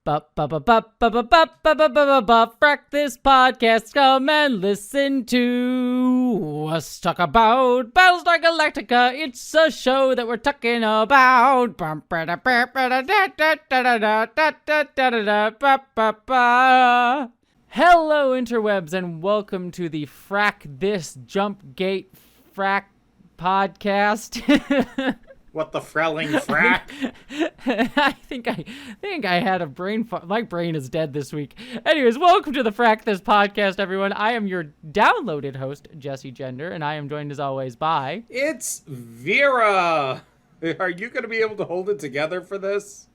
Frak, this podcast, come and listen to us talk about Battlestar Galactica. It's a show that we're talking about. Hello, interwebs, and welcome to the Frak This Jump Gate Frak podcast. What the frelling frack? I think I had a brain my brain is dead this week. Anyways, welcome to the Frak This podcast, everyone. I am your downloaded host, Jesse Gender, and I am joined as always by... It's Vera. Are you going to be able to hold it together for this?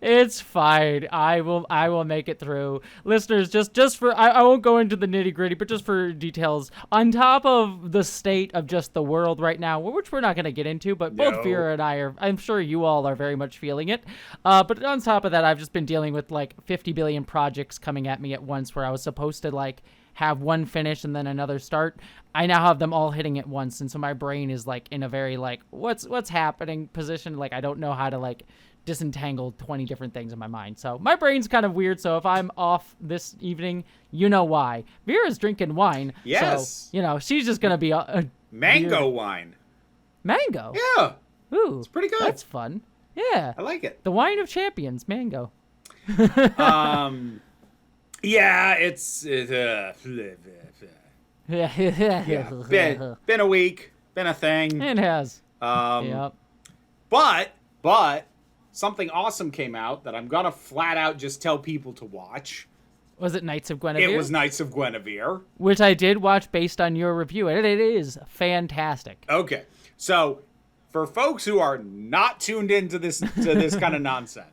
It's fine. I will make it through. Listeners, just for I won't go into the nitty-gritty, but just for details, on top of the state of just the world right now, which we're not going to get into, but both Vera and I are, I'm sure you all are very much feeling it. But on top of that, I've just been dealing with like 50 billion projects coming at me at once, where I was supposed to like have one finish and then another start. I now have them all hitting at once, and so my brain is like in a very like what's happening position. Like I don't know how to like disentangle 20 different things in my mind. So my brain's kind of weird. So if I'm off this evening, you know why. Vera's drinking wine. Yes. So, she's just going to be a mango weird... wine. Mango? Yeah. Ooh. It's pretty good. That's fun. Yeah. I like it. The wine of champions, mango. Yeah, it's yeah. Been a week. Been a thing. It has. Yep. But something awesome came out that I'm going to flat out just tell people to watch. Was it Knights of Guinevere? It was Knights of Guinevere. Which I did watch based on your review, and it is fantastic. Okay. So, for folks who are not tuned into this kind of nonsense.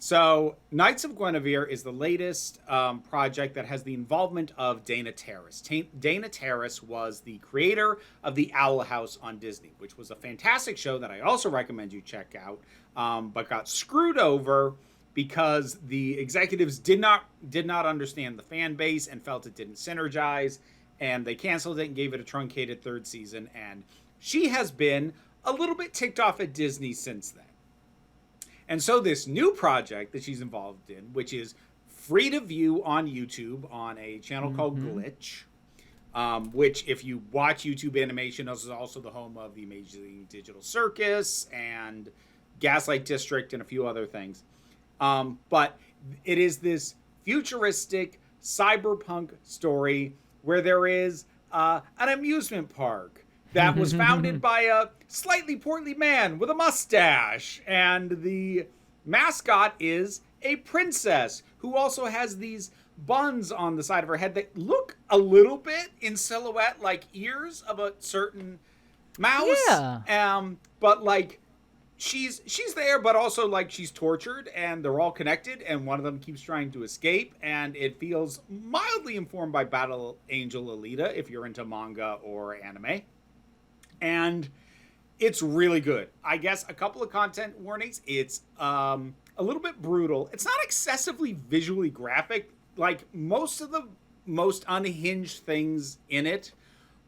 So, Knights of Guinevere is the latest project that has the involvement of Dana Terrace. Dana Terrace was the creator of The Owl House on Disney, which was a fantastic show that I also recommend you check out, but got screwed over because the executives did not understand the fan base and felt it didn't synergize, and they canceled it and gave it a truncated third season, and she has been a little bit ticked off at Disney since then. And so this new project that she's involved in, which is free to view on YouTube on a channel called Glitch, which if you watch YouTube animation, is also the home of the Amazing Digital Circus and Gaslight District and a few other things. But it is this futuristic cyberpunk story where there is an amusement park that was founded by a slightly portly man with a mustache. And the mascot is a princess who also has these buns on the side of her head that look a little bit in silhouette like ears of a certain mouse. Yeah. But like she's there, but also like she's tortured, and they're all connected, and one of them keeps trying to escape, and it feels mildly informed by Battle Angel Alita if you're into manga or anime. And it's really good. I guess a couple of content warnings. It's a little bit brutal. It's not excessively visually graphic. Like most of the most unhinged things in it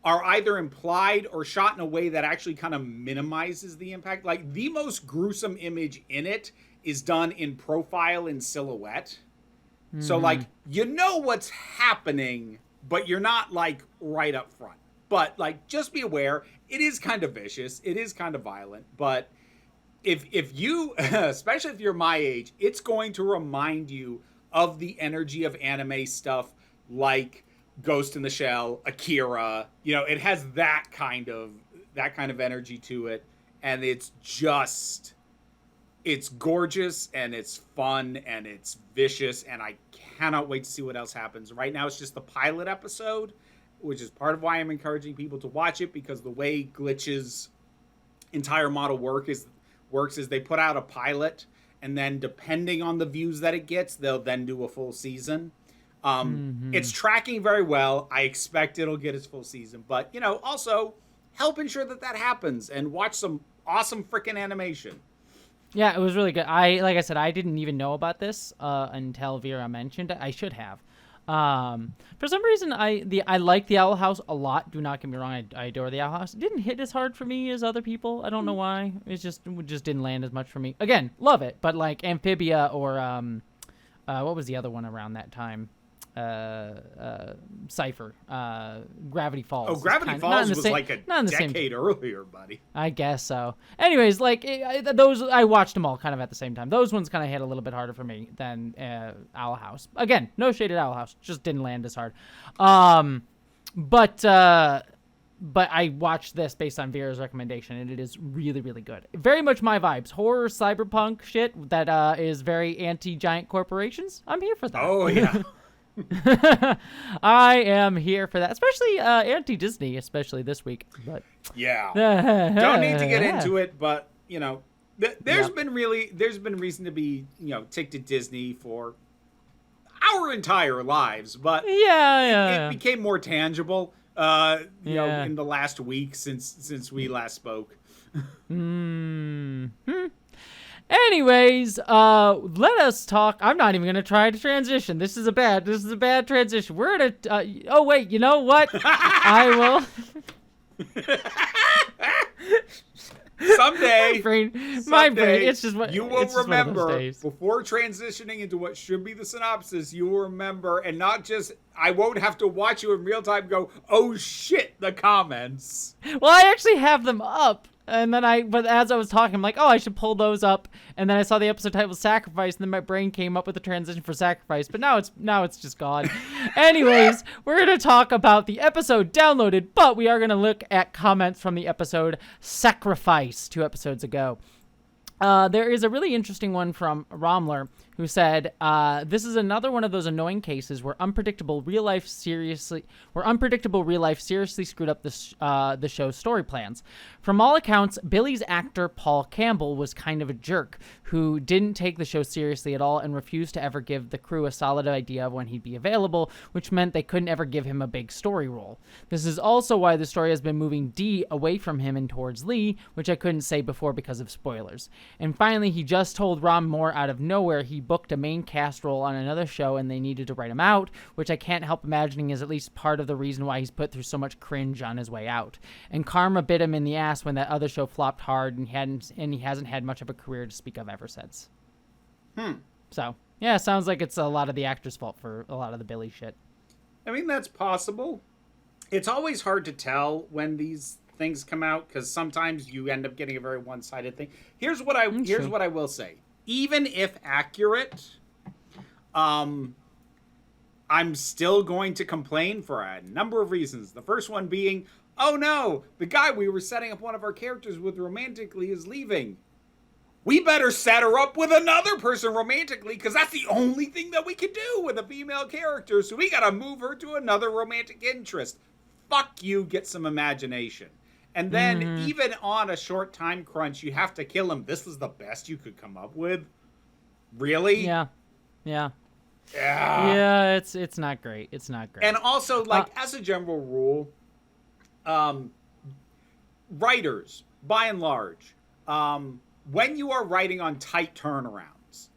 are either implied or shot in a way that actually kind of minimizes the impact. Like the most gruesome image in it is done in profile in silhouette. Mm-hmm. So like, you know what's happening, but you're not like right up front. But like, just be aware, it is kind of vicious. It is kind of violent. But if you, especially if you're my age, it's going to remind you of the energy of anime stuff like Ghost in the Shell, Akira. You know, it has that kind of energy to it. And it's gorgeous and it's fun and it's vicious. And I cannot wait to see what else happens. Right now, it's just the pilot episode, which is part of why I'm encouraging people to watch it, because the way Glitch's entire model works is they put out a pilot, and then depending on the views that it gets, they'll then do a full season. It's tracking very well. I expect it'll get its full season, but also help ensure that happens and watch some awesome freaking animation. Yeah, it was really good. Like I said, I didn't even know about this until Vera mentioned it. I should have. For some reason, I like the Owl House a lot. Do not get me wrong, I adore the Owl House. It didn't hit as hard for me as other people. I don't know why. It just didn't land as much for me. Again, love it, but like Amphibia or what was the other one around that time? Cypher, Gravity Falls. Oh, Gravity Falls was like a decade earlier, buddy. I guess so. Anyways, like those, I watched them all kind of at the same time. Those ones kind of hit a little bit harder for me than Owl House. Again, no shade at Owl House, just didn't land as hard. But I watched this based on Vera's recommendation, and it is really, really good. Very much my vibes. Horror, cyberpunk shit that is very anti-giant corporations. I'm here for that. Oh, yeah. I am here for that, especially anti-Disney, especially this week. But yeah, don't need to get into it, but you know, there's been reason to be ticked at Disney for our entire lives, but it became more tangible, in the last week since we last spoke. Anyways, let us talk. I'm not even gonna try to transition. This is a bad transition. We're at a. Oh wait, you know what? I will. Someday, my brain. It's just what you will remember before transitioning into what should be the synopsis. You will remember, and not just. I won't have to watch you in real time. Go, oh shit, the comments. Well, I actually have them up. And then but as I was talking, I'm like, oh, I should pull those up. And then I saw the episode title Sacrifice, and then my brain came up with the transition for Sacrifice. But now it's just gone. Anyways, we're going to talk about the episode downloaded, but we are going to look at comments from the episode Sacrifice 2 episodes ago. There is a really interesting one from Romler who said, this is another one of those annoying cases where unpredictable real life seriously screwed up the show's story plans. From all accounts, Billy's actor Paul Campbell was kind of a jerk who didn't take the show seriously at all and refused to ever give the crew a solid idea of when he'd be available, which meant they couldn't ever give him a big story role. This is also why the story has been moving Dee away from him and towards Lee, which I couldn't say before because of spoilers. And finally, he just told Ron Moore out of nowhere he booked a main cast role on another show and they needed to write him out, which I can't help imagining is at least part of the reason why he's put through so much cringe on his way out. And karma bit him in the ass when that other show flopped hard and he hasn't had much of a career to speak of ever since. So, yeah, sounds like it's a lot of the actor's fault for a lot of the Billy shit. I mean, that's possible. It's always hard to tell when these things come out because sometimes you end up getting a very one-sided thing. Here's what I will say. Even if accurate, I'm still going to complain for a number of reasons. The first one being, oh no, the guy we were setting up one of our characters with romantically is leaving. We better set her up with another person romantically because that's the only thing that we can do with a female character. So we gotta move her to another romantic interest. Fuck you, get some imagination. And then even on a short time crunch, you have to kill him. This was the best you could come up with? Really? Yeah. It's not great. It's not great. And also, as a general rule, writers, by and large, when you are writing on tight turnarounds,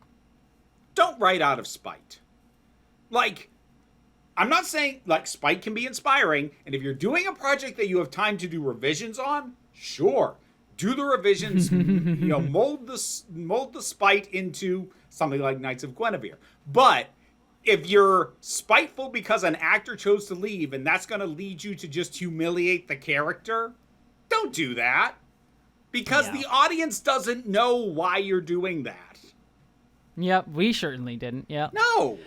don't write out of spite. I'm not saying, spite can be inspiring, and if you're doing a project that you have time to do revisions on, sure, do the revisions, mold the spite into something like Knights of Guinevere. But if you're spiteful because an actor chose to leave, and that's going to lead you to just humiliate the character, don't do that. Because the audience doesn't know why you're doing that. Yep, we certainly didn't, yeah. No!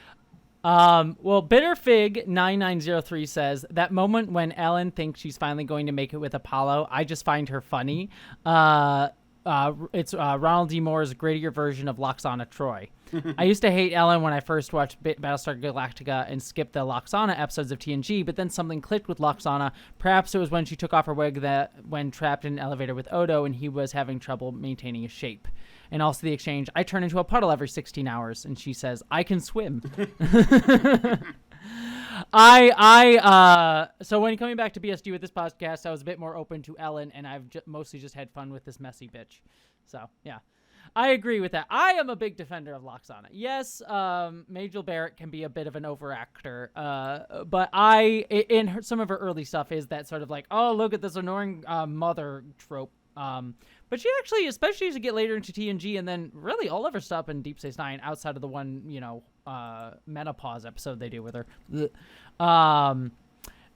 Well, Bitterfig9903 says, that moment when Ellen thinks she's finally going to make it with Apollo, I just find her funny. It's Ronald D. Moore's grittier version of Loxana Troy. I used to hate Ellen when I first watched Battlestar Galactica and skipped the Loxana episodes of TNG, but then something clicked with Loxana. Perhaps it was when she took off her wig when trapped in an elevator with Odo and he was having trouble maintaining his shape. And also the exchange, I turn into a puddle every 16 hours, and she says, I can swim. So when coming back to BSG with this podcast, I was a bit more open to Ellen, and I've mostly just had fun with this messy bitch. So, yeah. I agree with that. I am a big defender of Loxana. Yes, Majel Barrett can be a bit of an overactor, but some of her early stuff is that sort of oh, look at this annoying mother trope. But she actually, especially as you get later into TNG, and then really all of her stuff in Deep Space Nine, outside of the one, menopause episode they do with her,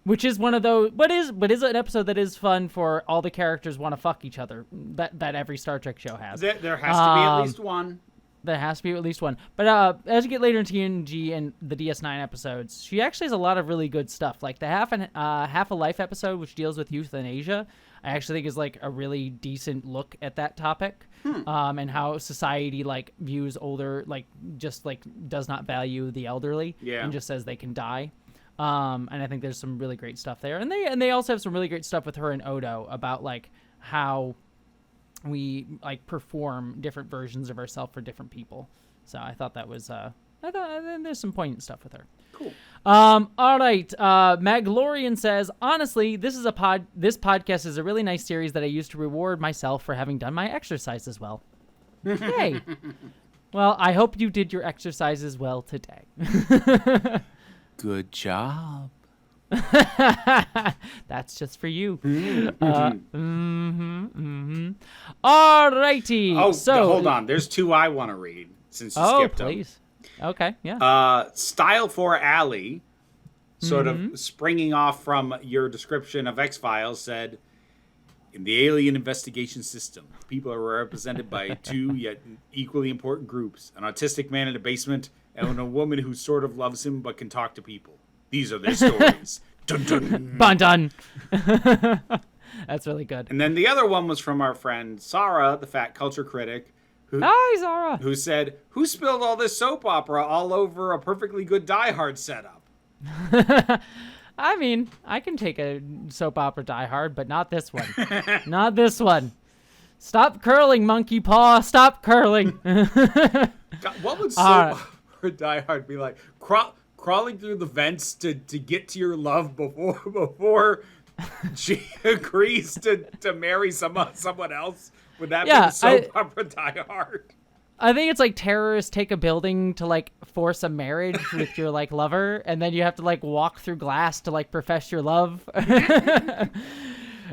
which is one of those, but is an episode that is fun for all the characters want to fuck each other that every Star Trek show has. There has to be at least one. There has to be at least one. But as you get later in TNG and the DS9 episodes, she actually has a lot of really good stuff. Like the Half a Life episode, which deals with euthanasia, I actually think is like a really decent look at that topic, and how society like views older, like just like does not value the elderly, and just says they can die. And I think there's some really great stuff there. And they also have some really great stuff with her and Odo about like how we like perform different versions of ourselves for different people. So I thought that was I thought there's some poignant stuff with her. Cool. All right. Maglorian says, honestly, this podcast is a really nice series that I use to reward myself for having done my exercises well. Hey. Well, I hope you did your exercises well today. Good job. That's just for you. All righty. Oh, so hold on. There's two I want to read since you skipped them. Please. Okay, yeah. Style for Alley, sort of springing off from your description of X-Files, said, in the alien investigation system, people are represented by two yet equally important groups, an autistic man in a basement and a woman who sort of loves him but can talk to people. These are their stories. Dun dun. Bun dun. That's really good. And then the other one was from our friend Sarah, the fat culture critic, Hi, Sarah. who said, who spilled all this soap opera all over a perfectly good Die Hard setup? I mean, I can take a soap opera Die Hard, but not this one. Not this one. Stop curling, monkey paw. Stop curling. God, what would soap opera Die Hard be like? Crawling through the vents to get to your love before she agrees to marry someone else? Would that be the soap opera Die Hard? I think it's like terrorists take a building to like force a marriage with your like lover, and then you have to like walk through glass to like profess your love.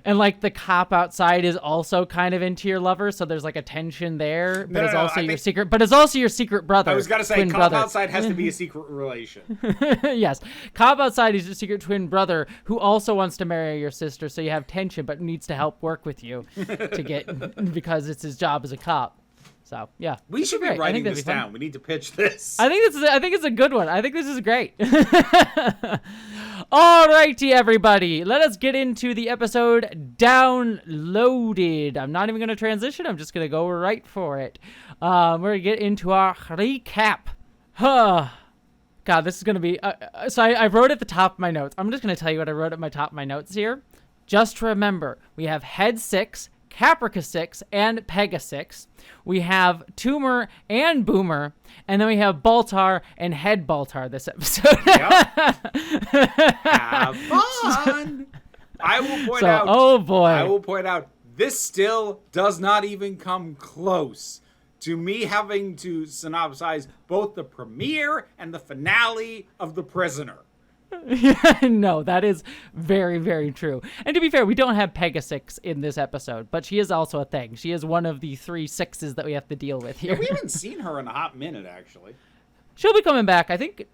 And like the cop outside is also kind of into your lover, so there's like a tension there. But it's also your secret. But it's also your secret brother. I was gonna say, cop outside has to be a secret relation. Yes, cop outside is your secret twin brother who also wants to marry your sister, so you have tension, but needs to help work with you to get because it's his job as a cop. So yeah, we should be writing this down. We need to pitch this. I think it's a good one. I think this is great. Alrighty, everybody, let us get into the episode Downloaded. I'm not even going to transition. I'm just going to go right for it. We're going to get into our recap. God, this is going to be... so I wrote at the top of my notes. I'm just going to tell you what I wrote at my top of my notes here. Just remember, we have Head 6, Caprica 6, and Pega 6. We have Tumor and Boomer, and then we have Baltar and Head Baltar this episode. Have fun! I will point out, this still does not even come close to me having to synopsize both the premiere and the finale of The Prisoner. No, that is very, very true. And to be fair, we don't have Pegasix in this episode, but she is also a thing. She is one of the 3 sixes that we have to deal with here. Yeah, we haven't seen her in a hot minute, actually. She'll be coming back. I think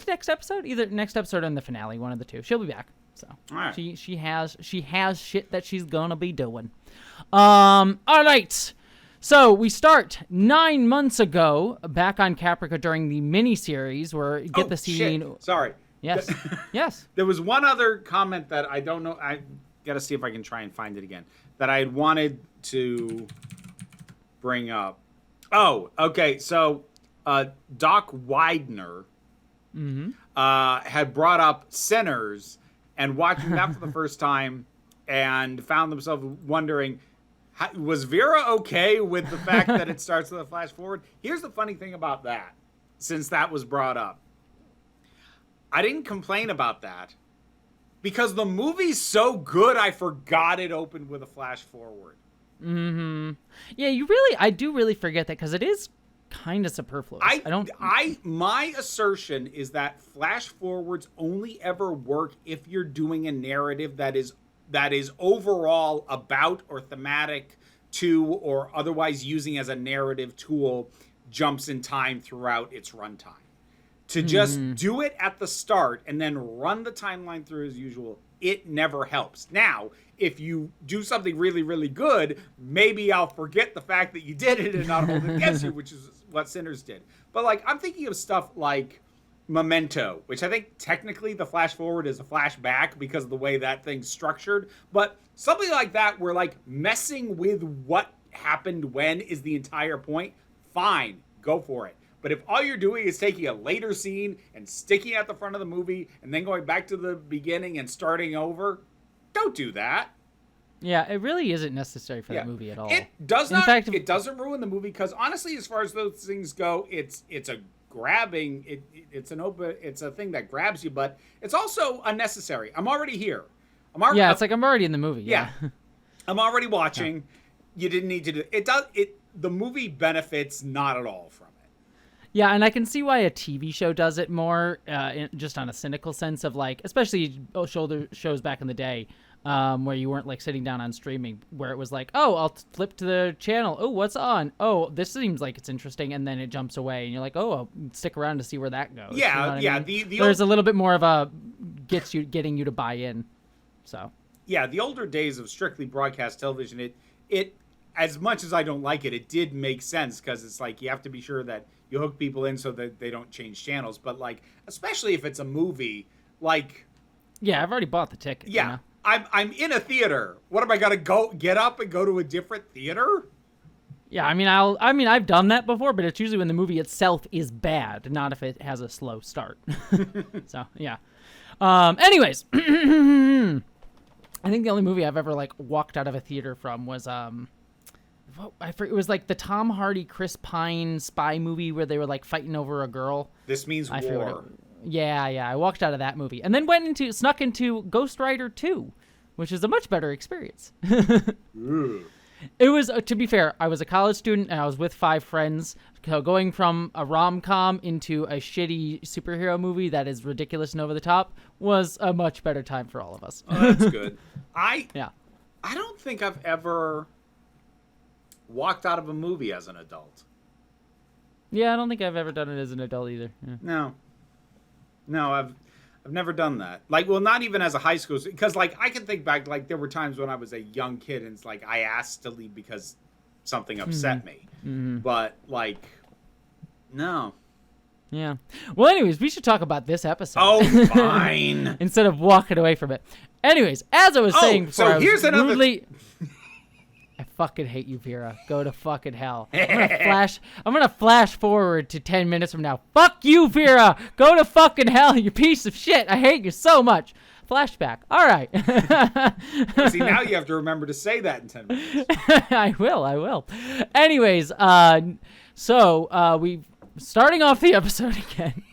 next episode, either next episode or in the finale, one of the two. She'll be back. So right. she has shit that she's gonna be doing. All right. So we start 9 months ago back on Caprica during the mini-series where you get the scene. Shit. Sorry. Yes. Yes. There was one other comment that I don't know. I got to see if I can try and find it again. That I had wanted to bring up. Oh, okay. So Doc Widener had brought up Sinners and watching that for the first time and found themselves wondering, was Vera okay with the fact that it starts with a flash forward? Here's the funny thing about that, since that was brought up. I didn't complain about that because the movie's so good I forgot it opened with a flash forward. Yeah, I do really forget that because it is kind of superfluous. My assertion is that flash forwards only ever work if you're doing a narrative that is overall about or thematic to or otherwise using as a narrative tool jumps in time throughout its runtime. To just do it at the start and then run the timeline through as usual, it never helps. Now, if you do something really, really good, maybe I'll forget the fact that you did it and not hold it against you, which is what Sinners did. But like, I'm thinking of stuff like Memento, which I think technically the flash forward is a flashback because of the way that thing's structured. But something like that where like messing with what happened when is the entire point, fine, go for it. But if all you're doing is taking a later scene and sticking it at the front of the movie and then going back to the beginning and starting over, don't do that. Yeah, it really isn't necessary for the movie at all. It does not. In fact, it doesn't ruin the movie because honestly, as far as those things go, it's a grabbing. It's a thing that grabs you, but it's also unnecessary. I'm already here. It's like I'm already in the movie. Yeah. I'm already watching. Yeah. You didn't need to do it. The movie benefits not at all from it. Yeah, and I can see why a TV show does it more, just on a cynical sense of like, especially shows back in the day, where you weren't like sitting down on streaming, where it was like, oh, I'll flip to the channel. Oh, what's on? Oh, this seems like it's interesting, and then it jumps away, and you're like, oh, I'll stick around to see where that goes. Yeah, you know what I mean? There's a little bit more of a getting you to buy in. So. Yeah, the older days of strictly broadcast television, it as much as I don't like it, it did make sense because it's like you have to be sure that you hook people in so that they don't change channels. But like, especially if it's a movie, like, yeah, I've already bought the ticket. Yeah, you know? I'm in a theater. What am I gonna get up and go to a different theater? Yeah, I've done that before, but it's usually when the movie itself is bad, not if it has a slow start. So yeah. Anyways, I think the only movie I've ever like walked out of a theater from was it was like the Tom Hardy Chris Pine spy movie where they were like fighting over a girl. This Means War. Yeah, I walked out of that movie and then snuck into Ghost Rider 2, which is a much better experience. It was, to be fair, I was a college student and I was with 5 friends. So going from a rom-com into a shitty superhero movie that is ridiculous and over the top was a much better time for all of us. Oh, that's good. I don't think I've ever walked out of a movie as an adult. Yeah, I don't think I've ever done it as an adult either. Yeah. No, I've never done that. Like, well, not even as a high school, because like I can think back, like there were times when I was a young kid and it's like I asked to leave because something upset me. Mm-hmm. But like, no. Yeah. Well, anyways, we should talk about this episode. Oh, fine. Instead of walking away from it. Anyways, as I was saying before, so here's another. I fucking hate you, Vera. Go to fucking hell. I'm gonna flash forward to 10 minutes from now. Fuck you, Vera. Go to fucking hell, you piece of shit. I hate you so much. Flashback. All right. See, now you have to remember to say that in 10 minutes. I will. Anyways, so we starting off the episode again.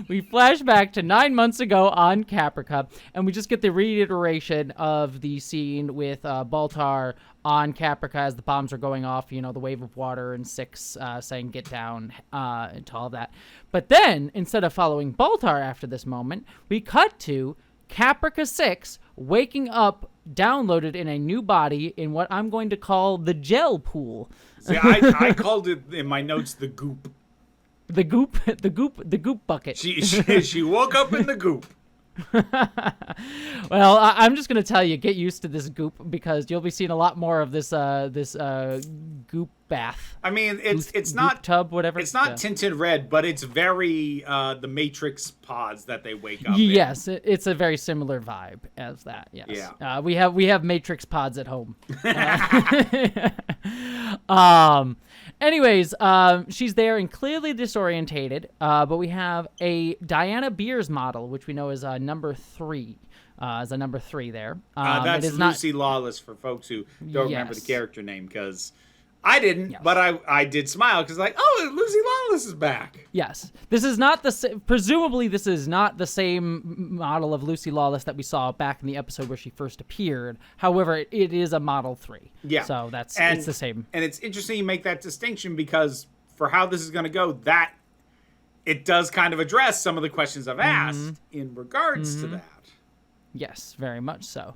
We flash back to 9 months ago on Caprica, and we just get the reiteration of the scene with Baltar on Caprica as the bombs are going off, you know, the wave of water and Six saying get down and all of that. But then, instead of following Baltar after this moment, we cut to Caprica 6 waking up downloaded in a new body in what I'm going to call the gel pool. See, I called it in my notes the goop. The goop bucket. She woke up in the goop. Well, I'm just gonna tell you, get used to this goop because you'll be seeing a lot more of this goop bath. I mean, it's not tub, whatever. It's not tinted red, but it's very the Matrix pods that they wake up. Yes, it's a very similar vibe as that. Yes. Yeah. We have Matrix pods at home. Anyways, she's there and clearly disorientated, but we have a Diana Beers model, which we know is number 3. As a number 3 there. That's Lucy Lawless for folks who don't remember the character name, because I didn't, but I did smile because like, oh, Lucy Lawless is back. Yes. This is not presumably this is not the same model of Lucy Lawless that we saw back in the episode where she first appeared. However, it is a Model 3. Yeah. So it's the same. And it's interesting you make that distinction because for how this is going to go, that it does kind of address some of the questions I've asked in regards to that. Yes, very much so.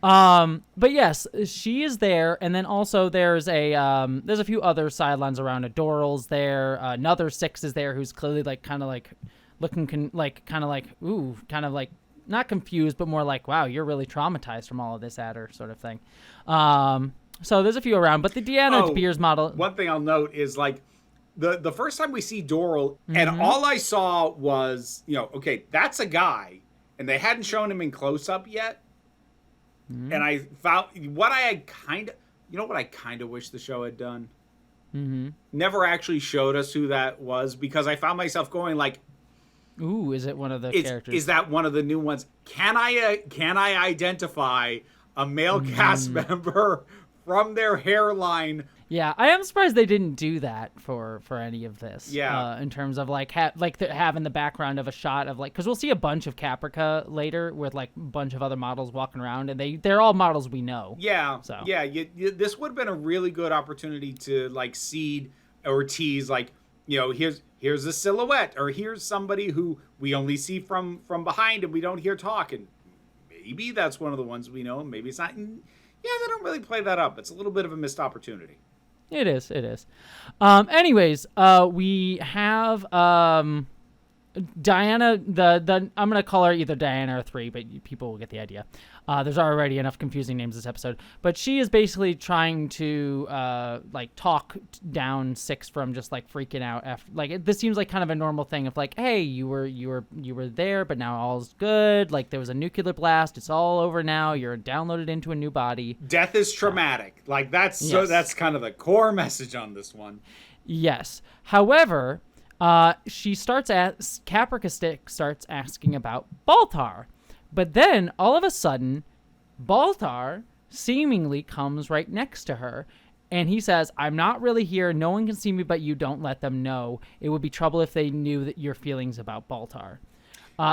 But yes, she is there, and then also there's a few other sidelines around. Adoral's there. Another Six is there, who's clearly like kind of like looking not confused, but more like, wow, you're really traumatized from all of this at her, sort of thing. So there's a few around, but the Deanna Beers model. One thing I'll note is like the first time we see Doral, and all I saw was, okay, that's a guy, and they hadn't shown him in close up yet. And I found what I had kind of wish the show had done. Never actually showed us who that was, because I found myself going like, ooh, is it one of the characters? Is that one of the new ones? Can I identify a male cast member from their hairline? Yeah, I am surprised they didn't do that for any of this. Yeah, in terms of like having the background of a shot of like, because we'll see a bunch of Caprica later with like a bunch of other models walking around, and they're all models we know. Yeah, so yeah, this would have been a really good opportunity to like seed or tease like, here's a silhouette, or here's somebody who we only see from behind and we don't hear talk, and maybe that's one of the ones we know, maybe it's not. And yeah, they don't really play that up. It's a little bit of a missed opportunity. It is. Anyways, we have Diana. I'm gonna call her either Diana or 3, but people will get the idea. There's already enough confusing names this episode, but she is basically trying to like talk down 6 from just like freaking out after, like, this seems like kind of a normal thing of like, hey, you were there, but now all's good. Like, there was a nuclear blast. It's all over now. You're downloaded into a new body. Death is traumatic. Like that's yes. So that's kind of the core message on this one. Yes. However, Caprica Stick starts asking about Baltar. But then, all of a sudden, Baltar seemingly comes right next to her, and he says, I'm not really here. No one can see me but you. Don't let them know. It would be trouble if they knew that your feelings about Baltar.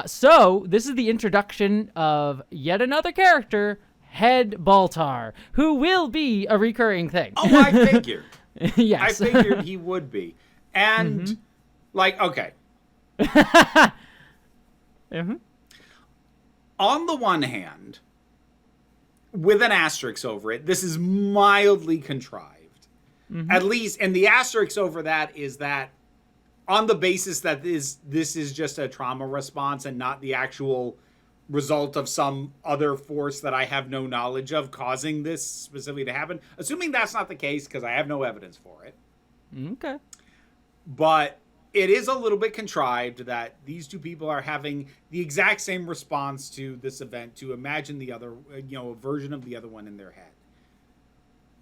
So, this is the introduction of yet another character, Head Baltar, who will be a recurring thing. Oh, I figured. Yes. I figured he would be. And, like, okay. On the one hand, with an asterisk over it, this is mildly contrived. At least, and the asterisk over that is that on the basis that this is just a trauma response and not the actual result of some other force that I have no knowledge of causing this specifically to happen. Assuming that's not the case, because I have no evidence for it. Okay. But it is a little bit contrived that these two people are having the exact same response to this event, to imagine the other, a version of the other one in their head.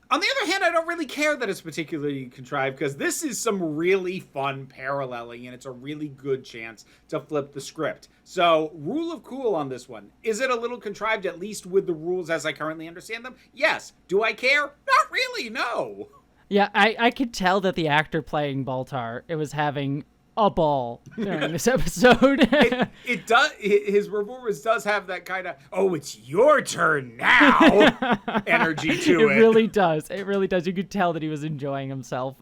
On the other hand, I don't really care that it's particularly contrived, because this is some really fun paralleling, and it's a really good chance to flip the script. So, rule of cool on this one. Is it a little contrived, at least with the rules as I currently understand them? Yes. Do I care? Not really, no. Yeah, I could tell that the actor playing Baltar, it was having a ball during this episode. It does. His performance does have that kind of, oh, it's your turn now energy to it. It really does. It really does. You could tell that he was enjoying himself.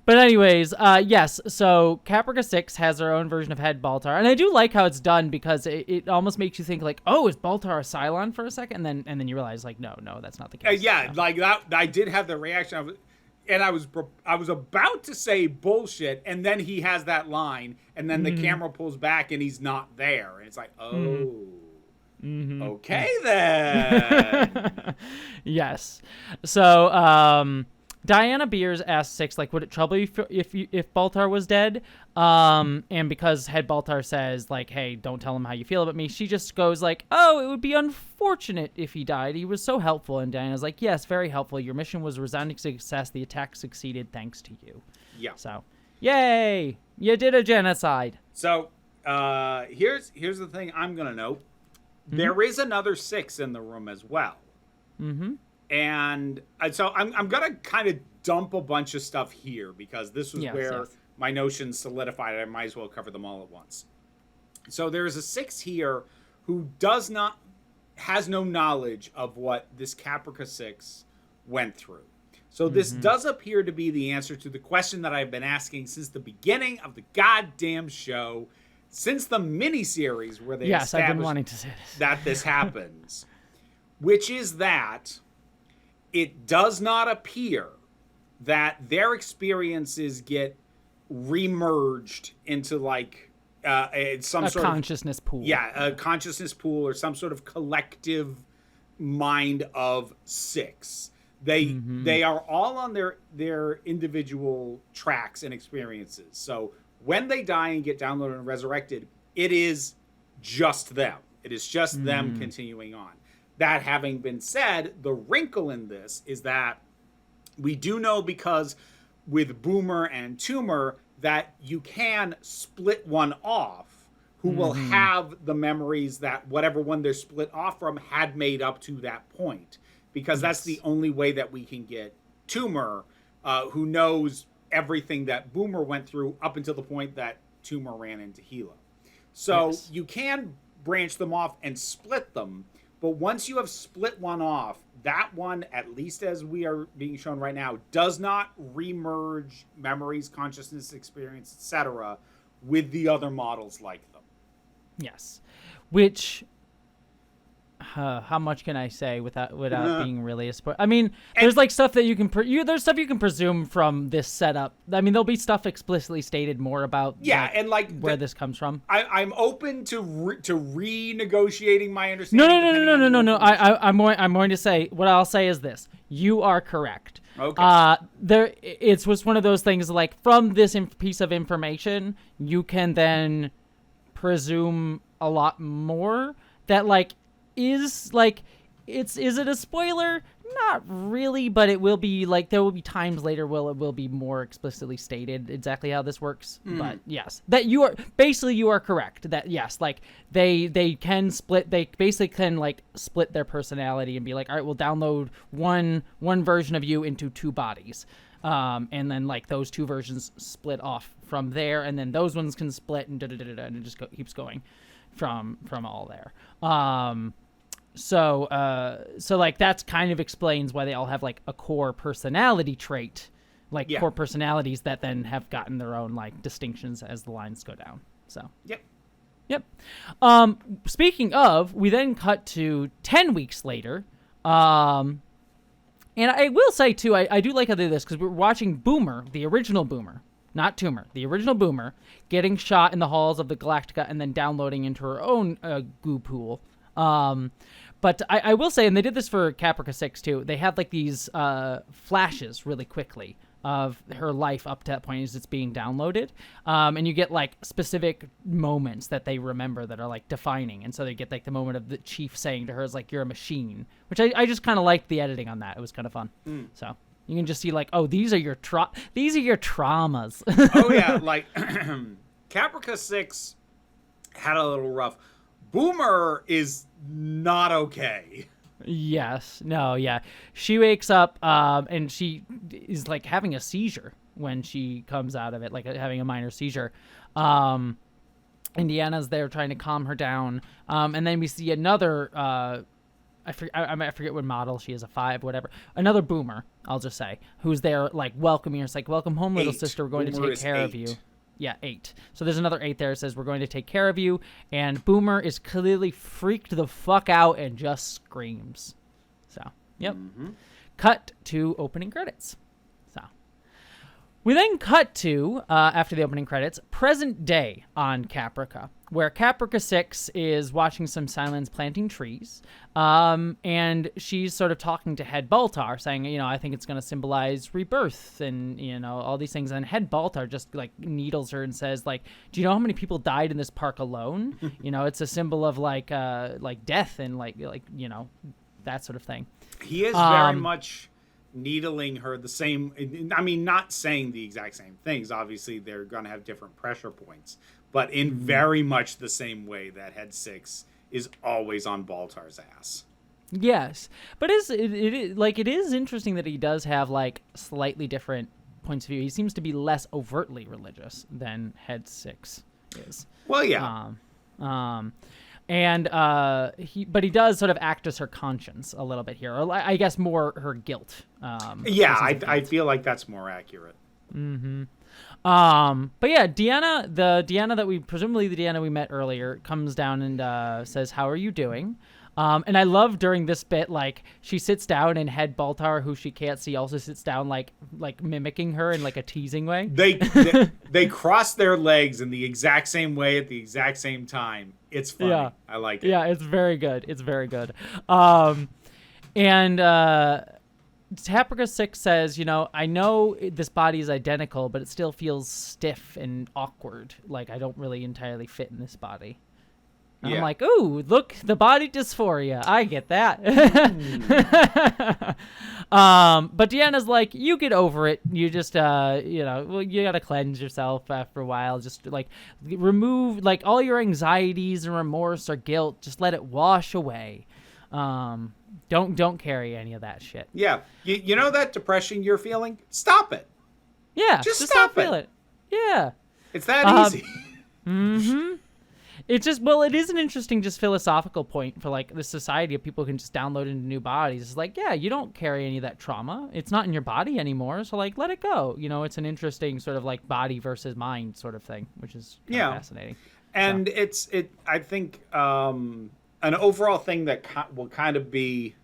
But anyways, yes. So Caprica 6 has their own version of Head Baltar, and I do like how it's done, because it almost makes you think like, oh, is Baltar a Cylon for a second, and then you realize like, no, that's not the case. Like that. I did have the reaction. I was about to say bullshit, and then he has that line, and then the camera pulls back, and he's not there, and it's like, oh, okay then. Yes. So, Diana Beers asks 6, like, would it trouble you if Baltar was dead? And because Head Baltar says, like, hey, don't tell him how you feel about me, she just goes like, oh, it would be unfortunate if he died. He was so helpful. And Diana's like, yes, very helpful. Your mission was a resounding success. The attack succeeded thanks to you. Yeah. So, yay! You did a genocide. So, here's the thing I'm going to note. There is another 6 in the room as well. And so I'm going to kind of dump a bunch of stuff here, because this was where my notions solidified. I might as well cover them all at once. So there's a 6 here who has no knowledge of what this Caprica 6 went through. So this does appear to be the answer to the question that I've been asking since the beginning of the goddamn show. since the miniseries where they yes, I've been established wanting to say this. that this happens, which is that it does not appear that their experiences get remerged into like some sort of consciousness pool. Yeah, a consciousness pool or some sort of collective mind of 6. They are all on their individual tracks and experiences. So when they die and get downloaded and resurrected, it is just them. It is just them continuing on. That having been said, the wrinkle in this is that we do know, because with Boomer and Tumor, that you can split one off who will have the memories that whatever one they're split off from had made up to that point. Because that's the only way that we can get Tumor, who knows everything that Boomer went through up until the point that Tumor ran into Gila. So you can branch them off and split them, but once you have split one off, that one, at least as we are being shown right now, does not remerge memories, consciousness, experience, etc. with the other models like them. Yes. Which... how much can I say without being really a spoiler? I mean, there's like stuff that you can there's stuff you can presume from this setup. I mean, there'll be stuff explicitly stated more about and like where this comes from. I'm open to renegotiating my understanding. No. I'm going to say, what I'll say is this: you are correct. Okay. It was one of those things like, from this piece of information, you can then presume a lot more that like. Is it a spoiler? Not really, but it will be like, there will be times later where it will be more explicitly stated exactly how this works. But yes, that you are correct. That yes, like they can split. They basically can like split their personality and be like, all right, we'll download one version of you into 2 bodies, and then like those 2 versions split off from there, and then those ones can split and and it just keeps going from all there. So like that's kind of explains why they all have like a core personality trait, like core personalities that then have gotten their own like distinctions as the lines go down. So yep. Speaking of, we then cut to 10 weeks later. And I will say too, I do like how they do this, because we're watching Boomer, the original Boomer, not Tumor, the original Boomer, getting shot in the halls of the Galactica and then downloading into her own goo pool. But I will say, and they did this for Caprica 6 too, they had like these flashes really quickly of her life up to that point as it's being downloaded. And you get like specific moments that they remember that are like defining. And so they get like the moment of the chief saying to her, is like, you're a machine, which I just kind of liked the editing on that. It was kind of fun. So you can just see like, oh, these are your traumas. Oh yeah. Like Caprica 6 had a little rough. Boomer is not okay. Yes. No, yeah. She wakes up and she is like having a seizure when she comes out of it, like having a minor seizure. Indiana's there trying to calm her down. And then we see another, I forget what model she is, a 5, whatever. Another Boomer, I'll just say, who's there like welcoming her. It's like, welcome home, little sister. We're going to take care of you. Yeah, 8. So there's another 8 there that says, we're going to take care of you. And Boomer is clearly freaked the fuck out and just screams. So, yep. Cut to opening credits. So we then cut to, after the opening credits, present day on Caprica, where Caprica 6 is watching some Cylons planting trees. And she's sort of talking to Head Baltar, saying, you know, I think it's going to symbolize rebirth and, you know, all these things. And Head Baltar just like needles her and says, like, do you know how many people died in this park alone? You know, it's a symbol of like death and like, you know, that sort of thing. He is very much needling her the same. I mean, not saying the exact same things. Obviously, they're going to have different pressure points, but in very much the same way that Head 6 is always on Baltar's ass. Yes, but it is interesting that he does have like slightly different points of view. He seems to be less overtly religious than Head 6 is. Well, yeah. But he does sort of act as her conscience a little bit here, or I guess more her guilt. I feel like that's more accurate. But yeah, Deanna, the Deanna we met earlier, comes down and says, "How are you doing?" And I love during this bit, like, she sits down and Head Baltar, who she can't see, also sits down, like mimicking her in like a teasing way. They cross their legs in the exact same way at the exact same time. It's funny. Yeah. I like it. Yeah, it's very good. It's very good. And Caprica 6 says, I know this body is identical, but it still feels stiff and awkward. Like, I don't really entirely fit in this body. And I'm like, ooh, look, the body dysphoria. I get that. But Deanna's like, you get over it. You just, you got to cleanse yourself after a while. Just, like, remove, like, all your anxieties and remorse or guilt. Just let it wash away. Don't carry any of that shit. Yeah. You know that depression you're feeling? Stop it. Yeah. Just stop feel it. Yeah. It's that easy. Mm-hmm. It's just, well, it is an interesting just philosophical point for, like, the society of people who can just download into new bodies. It's like, yeah, you don't carry any of that trauma. It's not in your body anymore. So, like, let it go. It's an interesting sort of, like, body versus mind sort of thing, which is kind of fascinating. And I think, an overall thing that will kind of be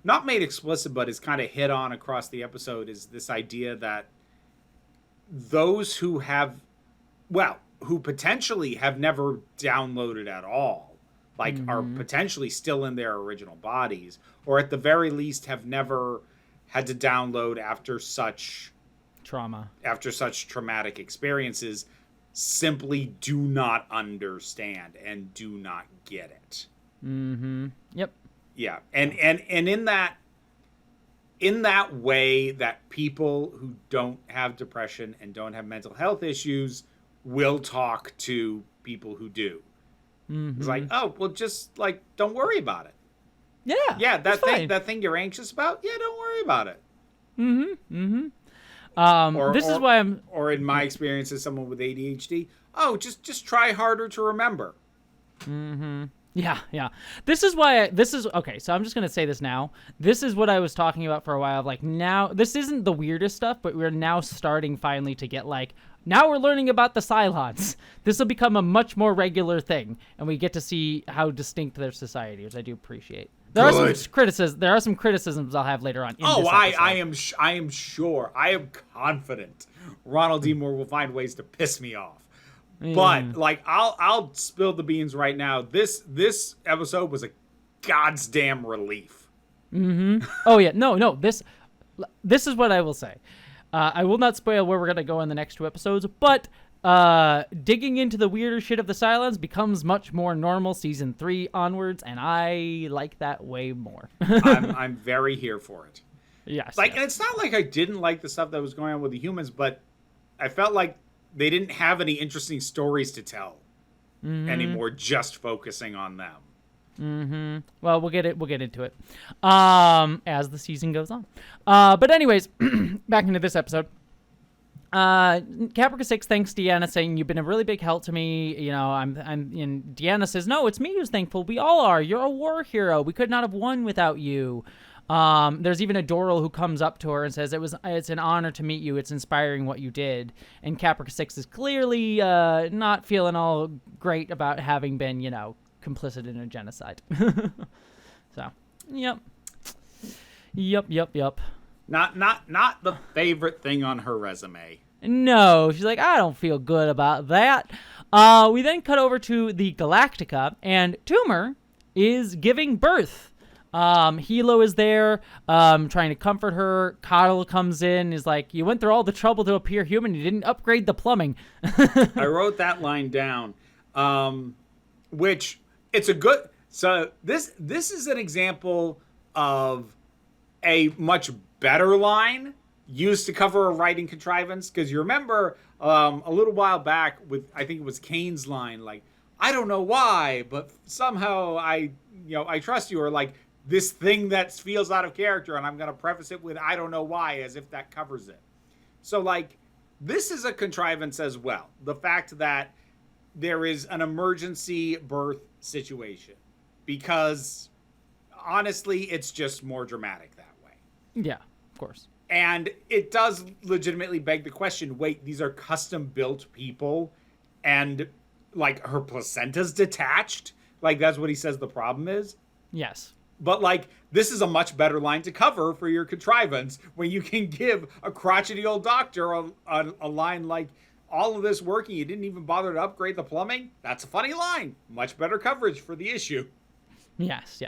not made explicit, but is kind of hit on across the episode is this idea that those who potentially have never downloaded at all, like are potentially still in their original bodies, or at the very least have never had to download after such traumatic experiences, simply do not understand and do not get it. Mm-hmm. Yep. Yeah. And in that way that people who don't have depression and don't have mental health issues will talk to people who do. Mm-hmm. It's like, oh, well, just, like, don't worry about it. Yeah. Yeah, that thing you're anxious about, yeah, don't worry about it. Mm-hmm. Mm-hmm. This is why I'm... Or in my experience as someone with ADHD, oh, just try harder to remember. Mm-hmm. Yeah. This is why okay, so I'm just going to say this now. This is what I was talking about for a while. Like, now, this isn't the weirdest stuff, but we're now starting finally to get, like, now we're learning about the Cylons. This will become a much more regular thing, and we get to see how distinct their society is. I do appreciate. There are some criticisms I'll have later on. I am sure. I am confident Ronald D. Moore will find ways to piss me off. But, like, I'll spill the beans right now. This episode was a goddamn relief. Mm-hmm. Oh yeah, no. This is what I will say. I will not spoil where we're gonna go in the next two episodes, but digging into the weirder shit of the Cylons becomes much more normal season 3 onwards, and I like that way more. I'm very here for it. Yes. And it's not like I didn't like the stuff that was going on with the humans, but I felt like they didn't have any interesting stories to tell anymore, just focusing on them. Mm-hmm. Well, we'll get into it as the season goes on. But anyways, back into this episode. Caprica 6 thanks Deanna, saying, "You've been a really big help to me. And Deanna says, "No, it's me who's thankful. We all are. You're a war hero. We could not have won without you." There's even a Doral who comes up to her and says, it's an honor to meet you. It's inspiring what you did. And Caprica 6 is clearly not feeling all great about having been, complicit in a genocide. So, yep. Not the favorite thing on her resume. No, she's like, I don't feel good about that. We then cut over to the Galactica, and Tumor is giving birth. Hilo is there, trying to comfort her. Coddle comes in, is like, you went through all the trouble to appear human, you didn't upgrade the plumbing. I wrote that line down, which it's a good, so this is an example of a much better line used to cover a writing contrivance, because you remember, a little while back with, I think it was Kane's line, like, I don't know why, but somehow I trust you, or like, this thing that feels out of character, and I'm going to preface it with, I don't know why, as if that covers it. So, like, this is a contrivance as well. The fact that there is an emergency birth situation. Because, honestly, it's just more dramatic that way. Yeah, of course. And it does legitimately beg the question, wait, these are custom-built people, and, like, her placenta's detached? Like, that's what he says the problem is? Yes. But, like, this is a much better line to cover for your contrivance when you can give a crotchety old doctor a line like, all of this working, you didn't even bother to upgrade the plumbing? That's a funny line. Much better coverage for the issue. Yes.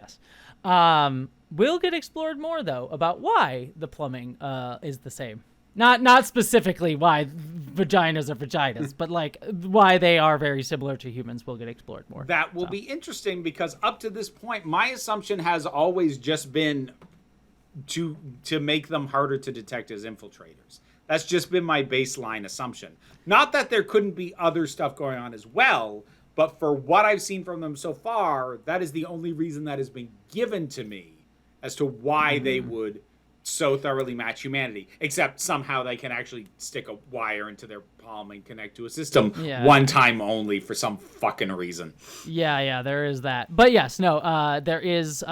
Will get explored more, though, about why the plumbing is the same. Not specifically why vaginas are vaginas, but like why they are very similar to humans will get explored more. That will be interesting because up to this point, my assumption has always just been to make them harder to detect as infiltrators. That's just been my baseline assumption. Not that there couldn't be other stuff going on as well, but for what I've seen from them so far, that is the only reason that has been given to me as to why they would so thoroughly match humanity. Except somehow they can actually stick a wire into their palm and connect to a system one time only for some fucking reason. Yeah, there is that. But yes, no, there is,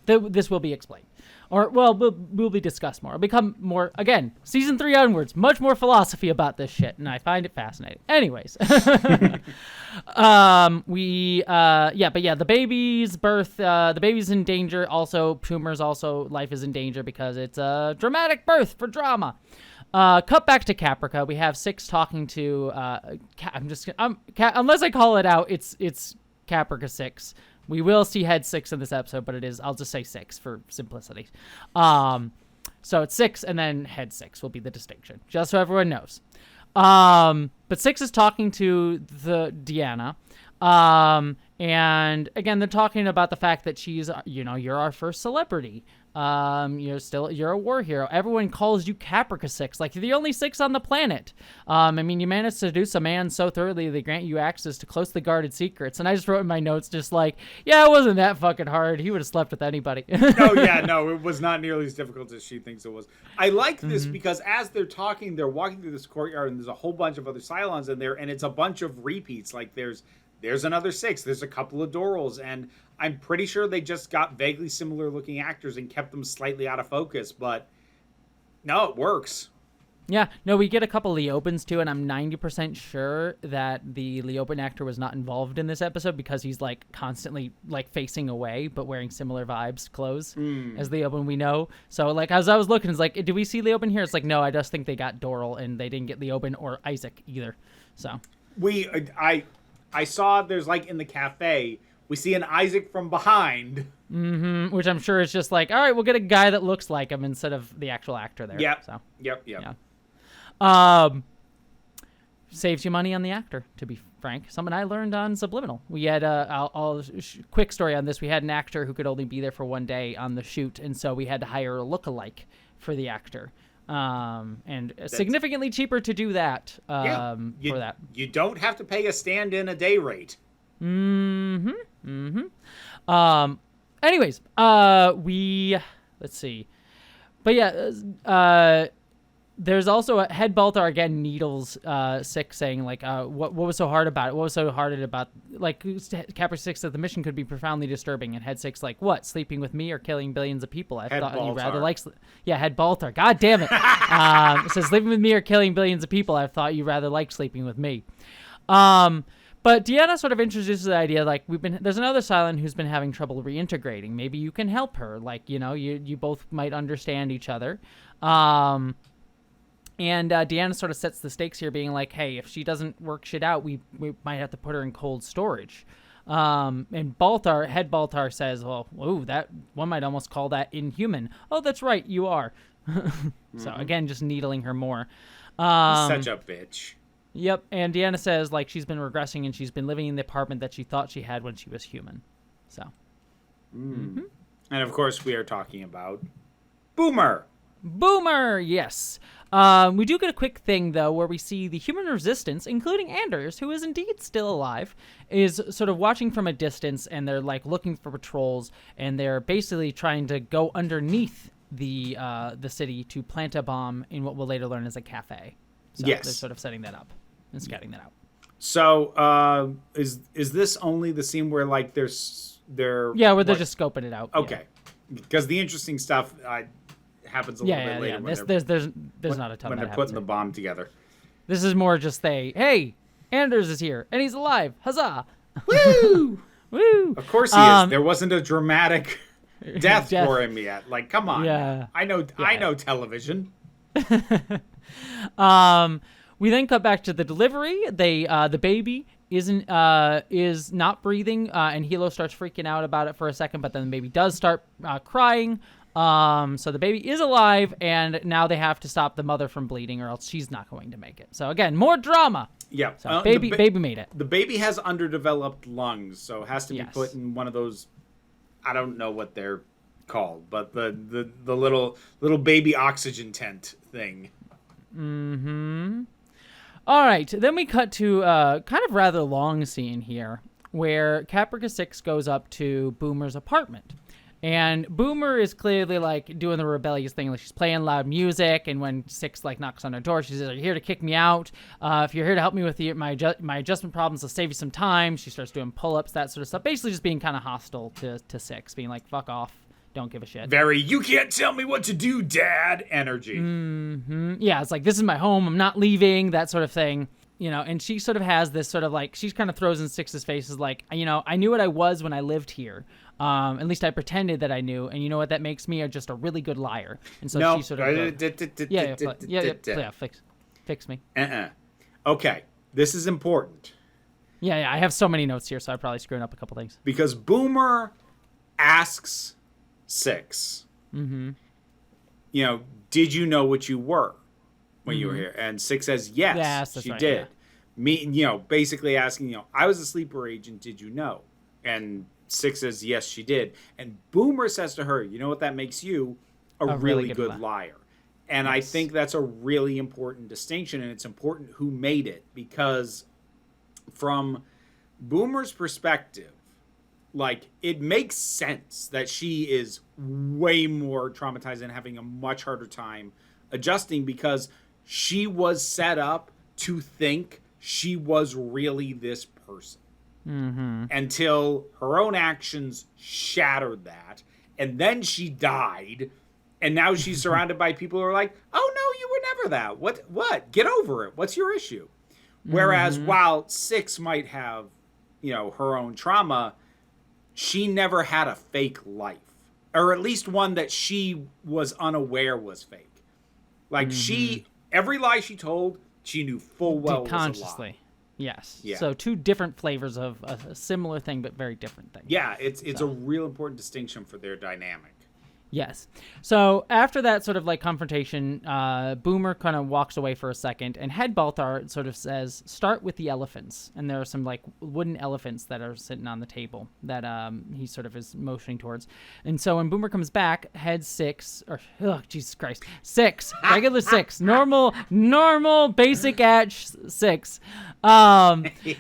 this will be explained. Or, well, will be discussed more. It'll become more, again, season 3 onwards, much more philosophy about this shit, and I find it fascinating. Anyways. The baby's birth, the baby's in danger. Also, Schumer's life is in danger because it's a dramatic birth for drama. Cut back to Caprica. We have Six talking to, unless I call it out, it's Caprica 6. We will see Head 6 in this episode, but I'll just say 6 for simplicity. So it's 6 and then Head 6 will be the distinction, just so everyone knows. But 6 is talking to the Deanna. And again, they're talking about the fact that she's, you're our first celebrity. You're a war hero. Everyone calls you Caprica 6, like you're the only 6 on the planet. You managed to seduce a man so thoroughly they grant you access to closely guarded secrets. And I just wrote in my notes just like, yeah, it wasn't that fucking hard. He would have slept with anybody. No, it was not nearly as difficult as she thinks it was. I like this because as they're talking, they're walking through this courtyard and there's a whole bunch of other Cylons in there and it's a bunch of repeats. Like there's another 6. There's a couple of Dorals, and I'm pretty sure they just got vaguely similar looking actors and kept them slightly out of focus, but no, it works. Yeah, no, we get a couple Leopans too, and I'm 90% sure that the Leopan actor was not involved in this episode because he's like constantly like facing away but wearing similar vibes clothes as Leopan we know. So like as I was looking, it's like, do we see Leopan here? It's like, no, I just think they got Doral and they didn't get Leopan or Isaac either. So I saw there's like in the cafe, we see an Isaac from behind. Which I'm sure is just like, all right, we'll get a guy that looks like him instead of the actual actor there. Yep. So. Yep. Yeah. Saves you money on the actor, to be frank. Something I learned on Subliminal. We had quick story on this. We had an actor who could only be there for one day on the shoot, and so we had to hire a lookalike for the actor. And significantly cheaper to do that. For that. You don't have to pay a stand-in a day rate. Anyways, let's see. But yeah, there's also a Head Baltar again needles 6 saying like what was so hard about it? What was so hard about like Capra 6 that the mission could be profoundly disturbing, and Head 6 like what, sleeping with me or killing billions of people? I thought you rather like Head Baltar. God damn it. It says sleeping with me or killing billions of people. I thought you rather liked sleeping with me. But Deanna sort of introduces the idea like there's another Cylon who's been having trouble reintegrating. Maybe you can help her. Like you both might understand each other. And Deanna sort of sets the stakes here, being like, hey, if she doesn't work shit out, we might have to put her in cold storage. And Head Baltar says, well, ooh, that one might almost call that inhuman. Oh, that's right, you are. So again, just needling her more. Such a bitch. Yep, and Deanna says like she's been regressing and she's been living in the apartment that she thought she had when she was human. So. And of course, we are talking about Boomer, yes. We do get a quick thing, though, where we see the human resistance, including Anders, who is indeed still alive, is sort of watching from a distance, and they're, like, looking for patrols, and they're basically trying to go underneath the city to plant a bomb in what we'll later learn as a cafe. So yes. They're sort of setting that up and scouting that out. So, is this only the scene where, like, they're... Yeah, where they're just scoping it out. Okay. Yeah. Because the interesting stuff... happens a little bit later. There's not a ton when that they're putting happens the bomb together. This is more just hey, Anders is here and he's alive. Huzzah! Woo! Woo! Of course he is. There wasn't a dramatic death for him yet. Like, come on. Yeah. I know television. We then cut back to the delivery. The baby is not breathing, and Hilo starts freaking out about it for a second, but then the baby does start crying. So the baby is alive, and now they have to stop the mother from bleeding, or else she's not going to make it. So again, more drama. Yeah. So baby made it. The baby has underdeveloped lungs, so it has to be put in one of those. I don't know what they're called, but the little baby oxygen tent thing. Mm-hmm. All right, then we cut to kind of rather long scene here where Caprica 6 goes up to Boomer's apartment. And Boomer is clearly, like, doing the rebellious thing. Like, she's playing loud music, and when 6, like, knocks on her door, she says, "Are you here to kick me out? If you're here to help me with my adjustment problems, I'll save you some time." She starts doing pull-ups, that sort of stuff. Basically just being kind of hostile to 6, being like, fuck off. Don't give a shit. Very, you can't tell me what to do, Dad, energy. Mm-hmm. Yeah, it's like, this is my home. I'm not leaving, that sort of thing. You know, and she sort of has this sort of like, she kind of throws in Six's face as like, you know, I knew what I was when I lived here. At least I pretended that I knew. And you know what? That makes me just a really good liar. And so she sort of fix me. Okay, this is important. Yeah, I have so many notes here, so I'm probably screwing up a couple things. Because Boomer asks 6, you know, did you know what you were when you were here? And 6 says, yes, she did. Yeah. Me, you know, basically asking, you know, I was a sleeper agent, did you know? And 6 says, yes, she did. And Boomer says to her, you know what that makes you? A really good liar. And I think that's a really important distinction, and it's important who made it, because from Boomer's perspective, like, it makes sense that she is way more traumatized and having a much harder time adjusting, because she was set up to think she was really this person until her own actions shattered that. And then she died. And now she's surrounded by people who are like, oh, no, you were never that. What? Get over it. What's your issue? Whereas while 6 might have, you know, her own trauma, she never had a fake life, or at least one that she was unaware was fake. Like every lie she told, she knew full well was consciously. A lie. Yes. Yeah. So 2 different flavors of a similar thing, but very different thing. Yeah, it's a real important distinction for their dynamic. Yes. So after that sort of like confrontation, Boomer kind of walks away for a second, and Head Baltar sort of says, start with the elephants. And there are some like wooden elephants that are sitting on the table that he sort of is motioning towards. And so when Boomer comes back, Head 6, or Jesus Christ, 6, regular 6, normal basic Atch 6,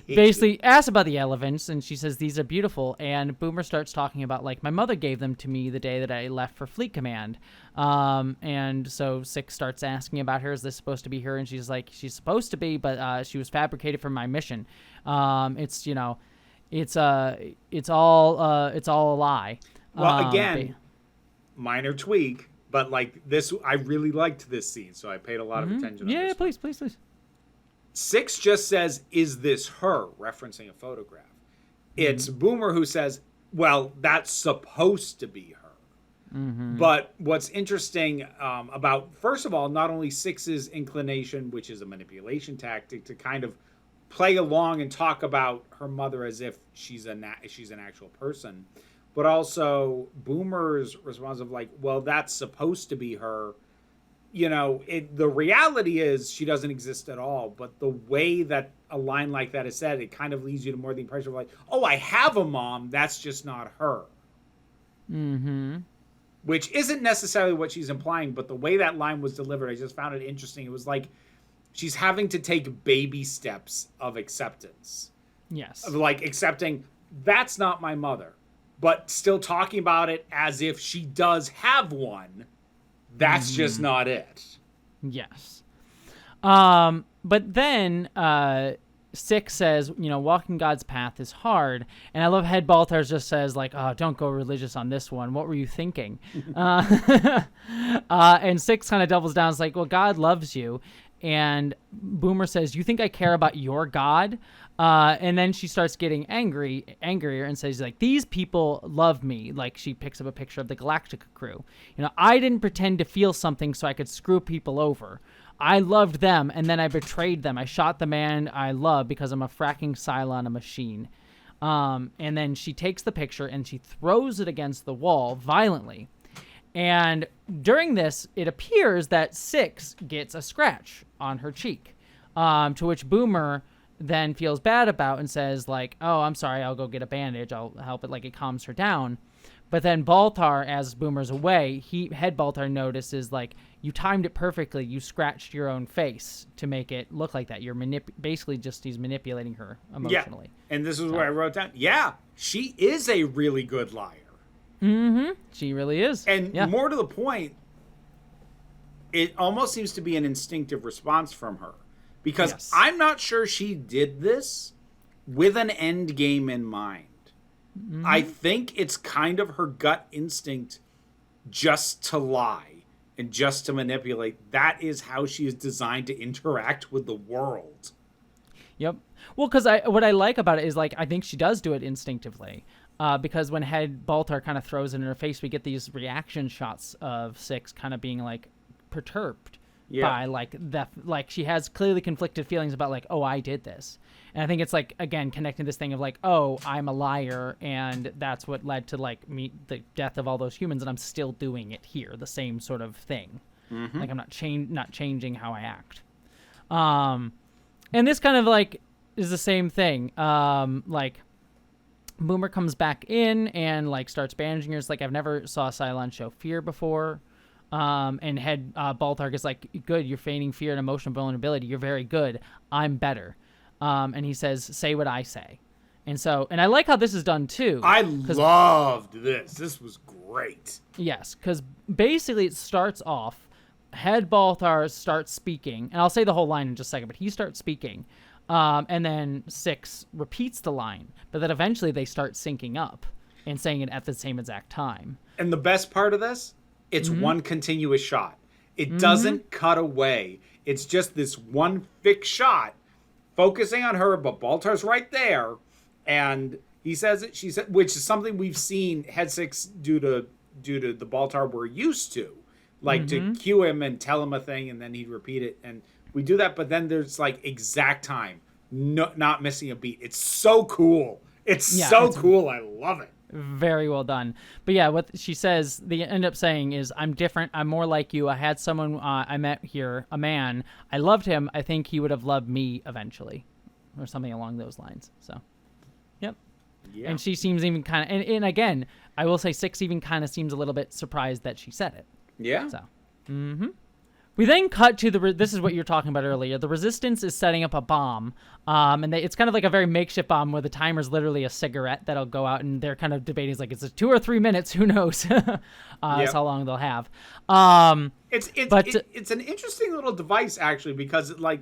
basically asks about the elephants, and she says, these are beautiful. And Boomer starts talking about like, my mother gave them to me the day that I left for Fleet Command. And so 6 starts asking about her. Is this supposed to be her? And she's like, she's supposed to be, but she was fabricated for my mission. It's, you know, it's all a lie. Well, again, minor tweak, but like this, I really liked this scene, so I paid a lot of attention. Yeah, this please. 6 just says, is this her? Referencing a photograph. It's Boomer who says, well, that's supposed to be her. But what's interesting about, first of all, not only 6's inclination, which is a manipulation tactic, to kind of play along and talk about her mother as if she's an actual person, but also Boomer's response of like, well, that's supposed to be her. You know, the reality is she doesn't exist at all. But the way that a line like that is said, it kind of leads you to more the impression of like, oh, I have a mom. That's just not her. Which isn't necessarily what she's implying, but the way that line was delivered, I just found it interesting. It was like she's having to take baby steps of acceptance. Yes. Of like accepting, that's not my mother, but still talking about it as if she does have one. That's just not it. Yes. But then Six says, walking God's path is hard. And I love Head Baltar just says, like, oh, don't go religious on this one. What were you thinking? And Six kind of doubles down. It's like, well, God loves you. And Boomer says, you think I care about your God? And then she starts getting angrier and says, like, these people love me. Like, she picks up a picture of the Galactica crew. I didn't pretend to feel something so I could screw people over. I loved them, and then I betrayed them. I shot the man I love because I'm a fracking Cylon, a machine. And then she takes the picture and she throws it against the wall violently. And during this, it appears that Six gets a scratch on her cheek, to which Boomer then feels bad about and says, like, oh, I'm sorry, I'll go get a bandage. I'll help it. Like, it calms her down. But then Baltar, as Boomer's away, Head Baltar notices, like, you timed it perfectly. You scratched your own face to make it look like that. You're basically just he's manipulating her emotionally. Yeah. And this is where I wrote down, yeah, she is a really good liar. Mm-hmm. She really is. And more to the point, it almost seems to be an instinctive response from her. Because I'm not sure she did this with an end game in mind. Mm-hmm. I think it's kind of her gut instinct just to lie and just to manipulate. That is how she is designed to interact with the world. Yep. Well, because what I like about it is, like, I think she does do it instinctively. Because when Head Baltar kind of throws it in her face, we get these reaction shots of Six kind of being, like, perturbed by, like, she has clearly conflicted feelings about, like, oh, I did this. And I think it's, like, again, connecting this thing of, like, oh, I'm a liar, and that's what led to, like, the death of all those humans, and I'm still doing it here, the same sort of thing. Mm-hmm. Like, I'm not changing how I act. And this kind of, like, is the same thing. Like, Boomer comes back in and, like, starts bandaging her. It's like, I've never saw Cylon show fear before. And Head Baltar is like, good, you're feigning fear and emotional vulnerability. You're very good. I'm better. And he says, say what I say. And I like how this is done too. I loved this. This was great. Yes, because basically it starts off, Head Baltar starts speaking, and I'll say the whole line in just a second, but he starts speaking. And then Six repeats the line, but then eventually they start syncing up and saying it at the same exact time. And the best part of this, it's one continuous shot. It doesn't cut away. It's just this one fixed shot focusing on her, but Baltar's right there. And he says it, she said, which is something we've seen Head Six do to the Baltar we're used to. Like to cue him and tell him a thing and then he'd repeat it. And we do that, but then there's like exact time. No, not missing a beat. It's so cool. It's cool. I love it. Very well done. But yeah, what she says, they end up saying is, I'm different. I'm more like you. I had someone I met here, a man. I loved him. I think he would have loved me eventually, or something along those lines. So, yep. Yeah. And she seems even kind of, and again, I will say Six even kind of seems a little bit surprised that she said it. Yeah. So, we then cut to this is what you're talking about earlier. The Resistance is setting up a bomb, and it's kind of like a very makeshift bomb where the timer's literally a cigarette that'll go out, and they're kind of debating, it's like, it's 2 or 3 minutes, who knows? That's how long they'll have. It's an interesting little device, actually, because, like,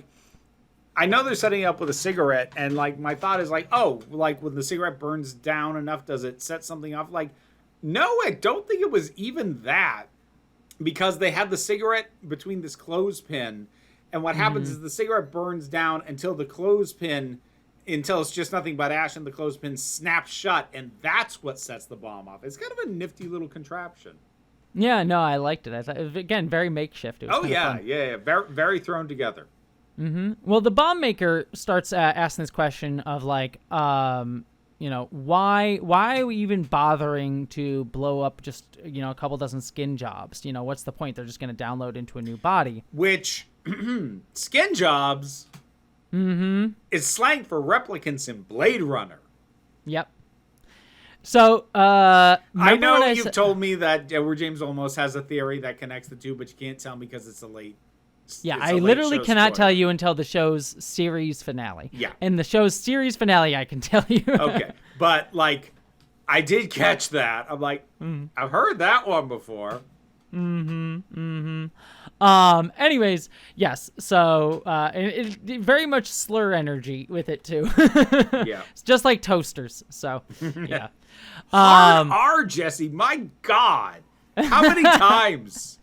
I know they're setting it up with a cigarette, and, like, my thought is, like, oh, like, when the cigarette burns down enough, does it set something off? Like, no, I don't think it was even that. Because they had the cigarette between this clothespin, and what happens is the cigarette burns down until it's just nothing but ash, and the clothespin snaps shut, and that's what sets the bomb off. It's kind of a nifty little contraption. Yeah, no, I liked it. I thought, again, very makeshift. It was yeah, fun. yeah, very, very thrown together. Well, the bomb maker starts asking this question of, like, why are we even bothering to blow up just, a couple dozen skin jobs? What's the point? They're just going to download into a new body. Which, skin jobs is slang for replicants in Blade Runner. Yep. So, I know you've told me that Edward James Olmos has a theory that connects the two, but you can't tell me because it's a late. Yeah, I literally cannot tell you until the show's series finale. Yeah. And the show's series finale, I can tell you. Okay. But, like, I did catch that. I'm like, I've heard that one before. Anyways, yes. So, it very much slur energy with it too. Yeah. It's just like toasters. So, yeah. Jesse. My God. How many times?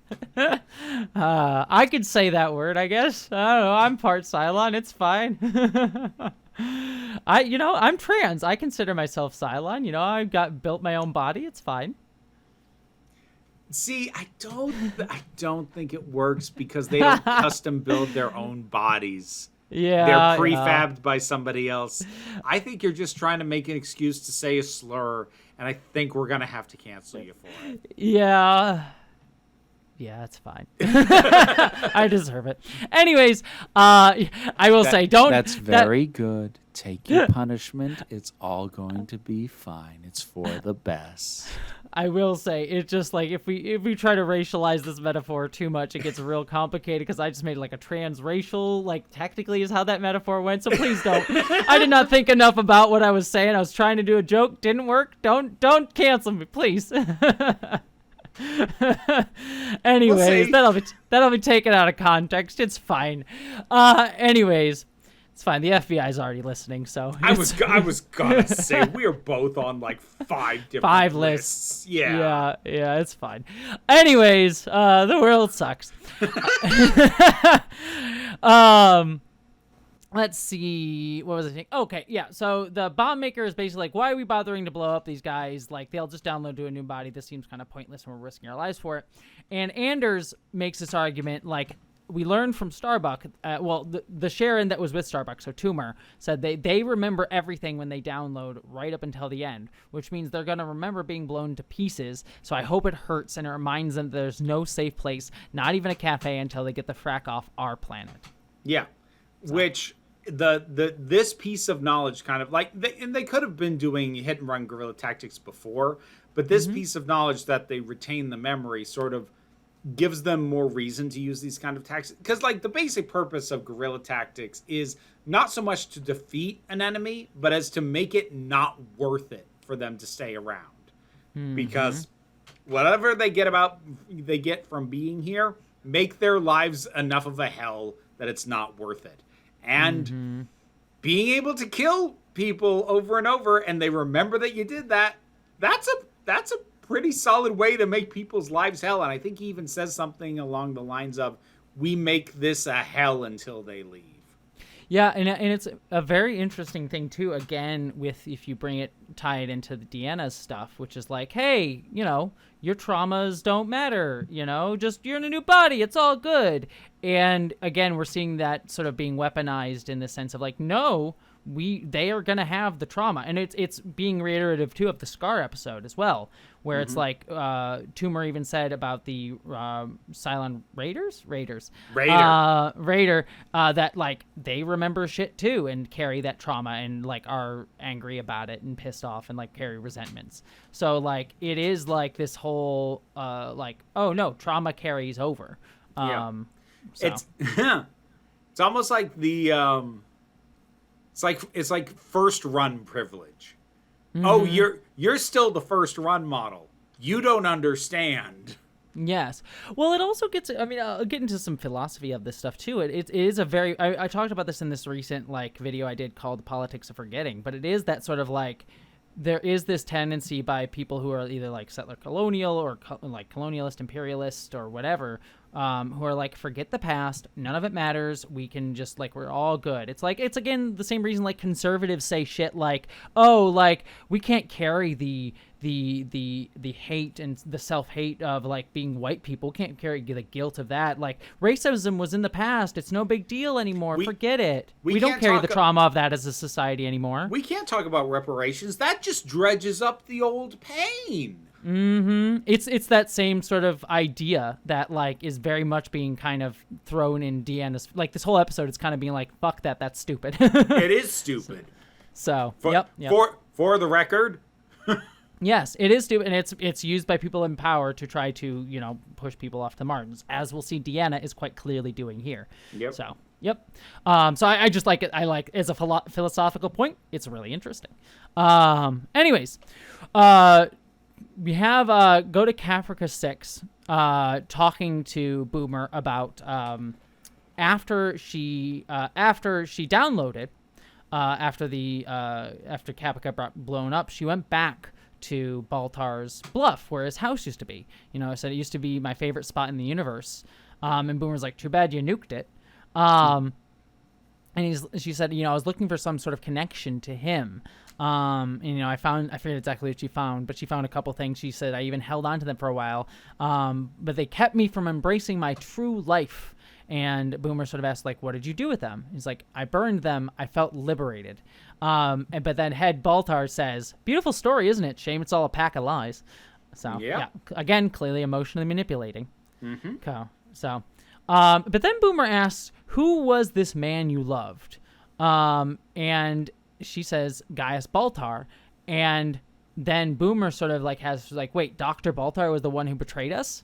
I could say that word, I guess. I don't know. I'm part Cylon. It's fine. I'm trans. I consider myself Cylon. I've built my own body. It's fine. See, I don't think it works because they don't custom build their own bodies. Yeah, they're prefabbed by somebody else. I think you're just trying to make an excuse to say a slur, and I think we're gonna have to cancel you for it. Yeah, it's fine. I deserve it. Anyways, I will say, don't. That's very good. Take your punishment. It's all going to be fine. It's for the best. I will say, it's just like if we try to racialize this metaphor too much, it gets real complicated because I just made like a transracial, like technically is how that metaphor went. So please don't. I did not think enough about what I was saying. I was trying to do a joke, didn't work. Don't cancel me, please. Anyways, that'll be taken out of context. It's fine. Anyways. It's fine. The FBI's already listening, so I was gonna say we are both on like 5 different lists. Yeah, it's fine. Anyways, the world sucks. Let's see. What was I thinking? Okay, yeah. So the bomb maker is basically like, why are we bothering to blow up these guys? Like, they'll just download to a new body. This seems kind of pointless, and we're risking our lives for it. And Anders makes this argument like, we learned from Starbuck, the Sharon that was with Starbuck, so Tumor, said they remember everything when they download right up until the end, which means they're going to remember being blown to pieces. So I hope it hurts and it reminds them that there's no safe place, not even a cafe, until they get the Frak off our planet. Yeah, so. Which this piece of knowledge kind of like, they could have been doing hit and run guerrilla tactics before, but this piece of knowledge that they retain the memory sort of gives them more reason to use these kind of tactics, because like the basic purpose of guerrilla tactics is not so much to defeat an enemy, but as to make it not worth it for them to stay around, because whatever they get from being here, make their lives enough of a hell that it's not worth it. And being able to kill people over and over, and they remember that you did that, that's a pretty solid way to make people's lives hell. And I think he even says something along the lines of, we make this a hell until they leave. Yeah, and it's a very interesting thing too, again, with if you tie it into the Deanna's stuff, which is like, hey, your traumas don't matter, just you're in a new body, it's all good. And again, we're seeing that sort of being weaponized in the sense of like, no, they are going to have the trauma. And it's being reiterative too of the Scar episode as well, where it's like Tumor even said about the Cylon Raider that like they remember shit too and carry that trauma and like are angry about it and pissed off and like carry resentments. So like it is like this whole like, oh no, trauma carries over. So. It's almost like the it's like first run privilege. Oh, you're still the first run model. You don't understand. Yes. Well, it also gets, I'll get into some philosophy of this stuff too. It is a very, I talked about this in this recent like video I did called The Politics of Forgetting, but it is that sort of like, there is this tendency by people who are either like settler colonial or like colonialist imperialist or whatever, who are like, forget the past, none of it matters, we can just like, we're all good. It's like, it's again the same reason like conservatives say shit like, oh, like we can't carry the hate and the self-hate of like being white people, can't carry the guilt of that. Like racism was in the past, it's no big deal anymore, forget it. We don't carry the trauma of that as a society anymore. We can't talk about reparations, that just dredges up the old pain. It's that same sort of idea that like is very much being kind of thrown in Deanna's, like this whole episode is kind of being like, fuck that's stupid. It is stupid. So yep. For the record. Yes, it is stupid, and it's used by people in power to try to, push people off the margins, as we'll see Deanna is quite clearly doing here. Yep. So, yep. So I just like it. I like, as a philosophical point, it's really interesting. Anyways, we have go to Caprica 6. talking to Boomer about after she downloaded after Kappa got blown up, she went back to Baltar's Bluff, where his house used to be. I said it used to be my favorite spot in the universe. And Boomer's like, too bad you nuked it. And she said, I was looking for some sort of connection to him. And, I forget exactly what she found, but she found a couple things. She said, I even held on to them for a while. But they kept me from embracing my true life. And Boomer sort of asked, like, what did you do with them? He's like, I burned them. I felt liberated. But then Head Baltar says, beautiful story, isn't it? Shame it's all a pack of lies. So, yeah. Again, clearly emotionally manipulating. Mm-hmm. So, but then Boomer asks, who was this man you loved? And she says, Gaius Baltar. And then Boomer sort of wait, Dr. Baltar was the one who betrayed us?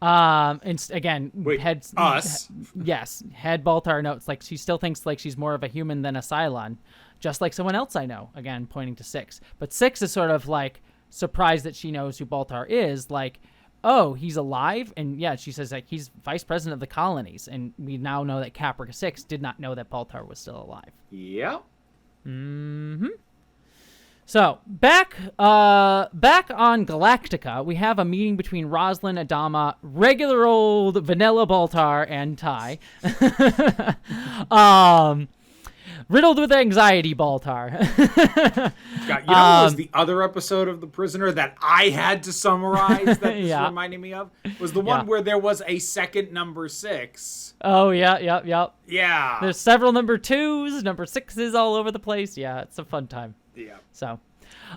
And again, wait, us? Yes. Head Baltar notes, she still thinks she's more of a human than a Cylon, just like someone else I know, again, pointing to Six. But Six is sort of surprised that she knows who Baltar is, oh, he's alive? And yeah, she says he's vice president of the colonies, and we now know that Caprica 6 did not know that Baltar was still alive. Yep. Mm-hmm. So, back on Galactica, we have a meeting between Roslin, Adama, regular old vanilla Baltar, and Ty. Riddled with anxiety, Baltar. God, what was the other episode of The Prisoner that I had to summarize that this reminded me of? Was the one where there was a second number 6. Oh, yeah. Yeah. There's several number 2s, number 6s all over the place. Yeah, it's a fun time. Yeah. So,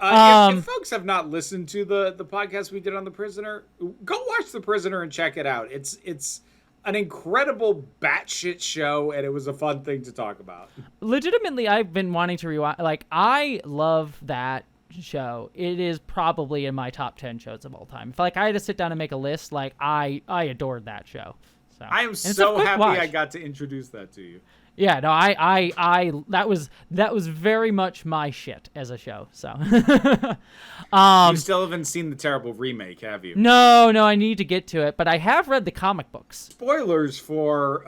if folks have not listened to the podcast we did on The Prisoner, go watch The Prisoner and check it out. It's an incredible batshit show, and it was a fun thing to talk about. Legitimately, I've been wanting to rewatch. I love that show. It is probably in my top 10 shows of all time. If I had to sit down and make a list, I adored that show. So I am so happy I got to introduce that to you. Yeah, no, I that was very much my shit as a show. So, you still haven't seen the terrible remake, have you? No, I need to get to it, but I have read the comic books. Spoilers for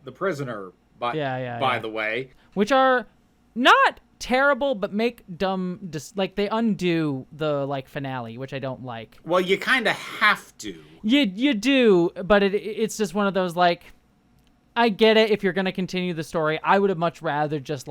The Prisoner, by the way, which are not terrible, but make dumb. They undo the finale, which I don't like. Well, you kind of have to. You do, but it's just one of those I get it if you're going to continue the story. I would have much rather just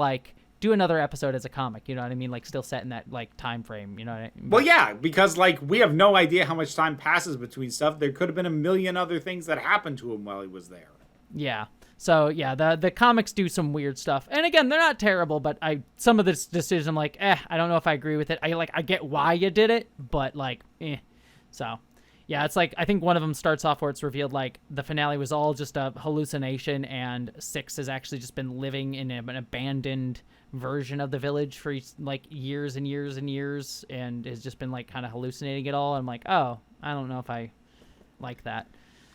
do another episode as a comic, you know what I mean? Still set in that time frame, you know what I mean? Well, yeah, because we have no idea how much time passes between stuff. There could have been a million other things that happened to him while he was there. Yeah. So, yeah, the comics do some weird stuff. And again, they're not terrible, but some of this decision, I don't know if I agree with it. I get why you did it, but So, yeah, it's I think one of them starts off where it's revealed the finale was all just a hallucination, and Six has actually just been living in an abandoned version of the village for years and years and years, and has just been kind of hallucinating it all. I'm oh, I don't know if I like that.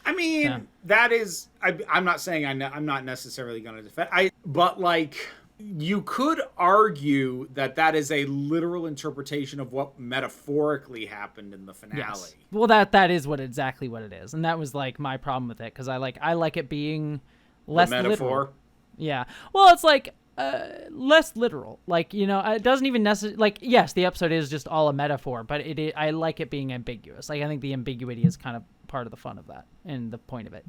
I mean, that is, I'm not saying I'm not necessarily going to defend, but you could argue that is a literal interpretation of what metaphorically happened in the finale. Yes. Well, that is exactly what it is, and that was my problem with it, because I like it being less the metaphor. Literal. Yeah. Well, it's less literal. It doesn't even necessarily yes, the episode is just all a metaphor, but I like it being ambiguous. I think the ambiguity is kind of part of the fun of that and the point of it.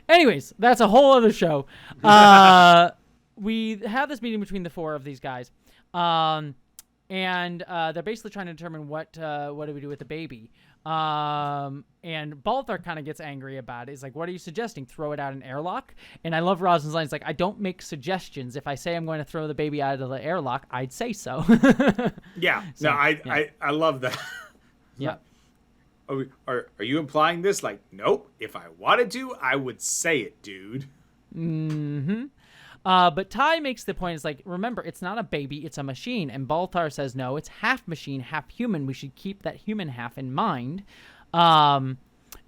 Anyways, that's a whole other show. We have this meeting between the 4 of these guys, and they're basically trying to determine what do we do with the baby. And Baltar kind of gets angry about it. He's like, what are you suggesting? Throw it out an airlock? And I love Rosin's line. It's I don't make suggestions. If I say I'm going to throw the baby out of the airlock, I'd say so. Yeah. So, no, I love that. Yeah. Are you implying this? Nope. If I wanted to, I would say it, dude. Mm-hmm. But Ty makes the point, remember, it's not a baby, it's a machine. And Baltar says, no, it's half machine, half human. We should keep that human half in mind. And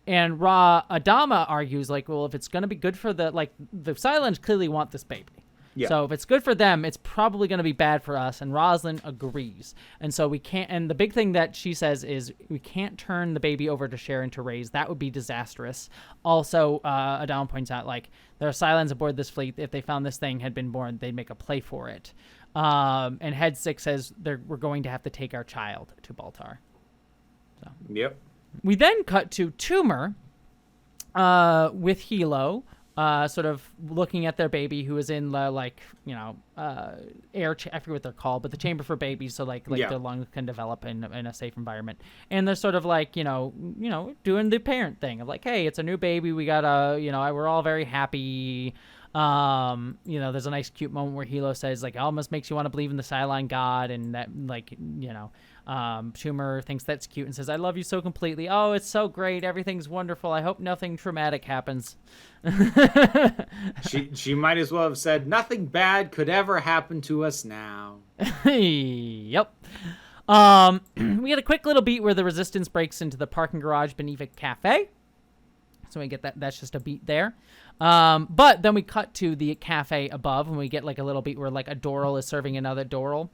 Adama argues, well, if it's going to be good for the Cylons clearly want this baby. Yeah. So if it's good for them, it's probably going to be bad for us. And Rosalind agrees. And so we can't. And the big thing that she says is we can't turn the baby over to Sharon to raise. That would be disastrous. Also, Adama points out, like, there are Cylons aboard this fleet. If they found this thing had been born, they'd make a play for it. And Head 6 says we're going to have to take our child to Baltar. So. Yep. We then cut to Tumor with Hilo. Sort of looking at their baby who is in the, like, air, I forget what they're called, but the chamber for babies, so like their lungs can develop in a safe environment. And they're sort of like, doing the parent thing of like, hey, it's a new baby, we gotta, we're all very happy. There's a nice cute moment where Hilo says, like, it almost makes you want to believe in the Cylon God, and that, like, Tumor thinks that's cute and says, I love you so completely. Oh, it's so great. Everything's wonderful. I hope nothing traumatic happens. She might as well have said, nothing bad could ever happen to us now. Yep. We get a quick little beat where the Resistance breaks into the parking garage beneath a cafe. So we get that. That's just a beat there. But then we cut to the cafe above, and we get like a little beat where like a Doral is serving another Doral.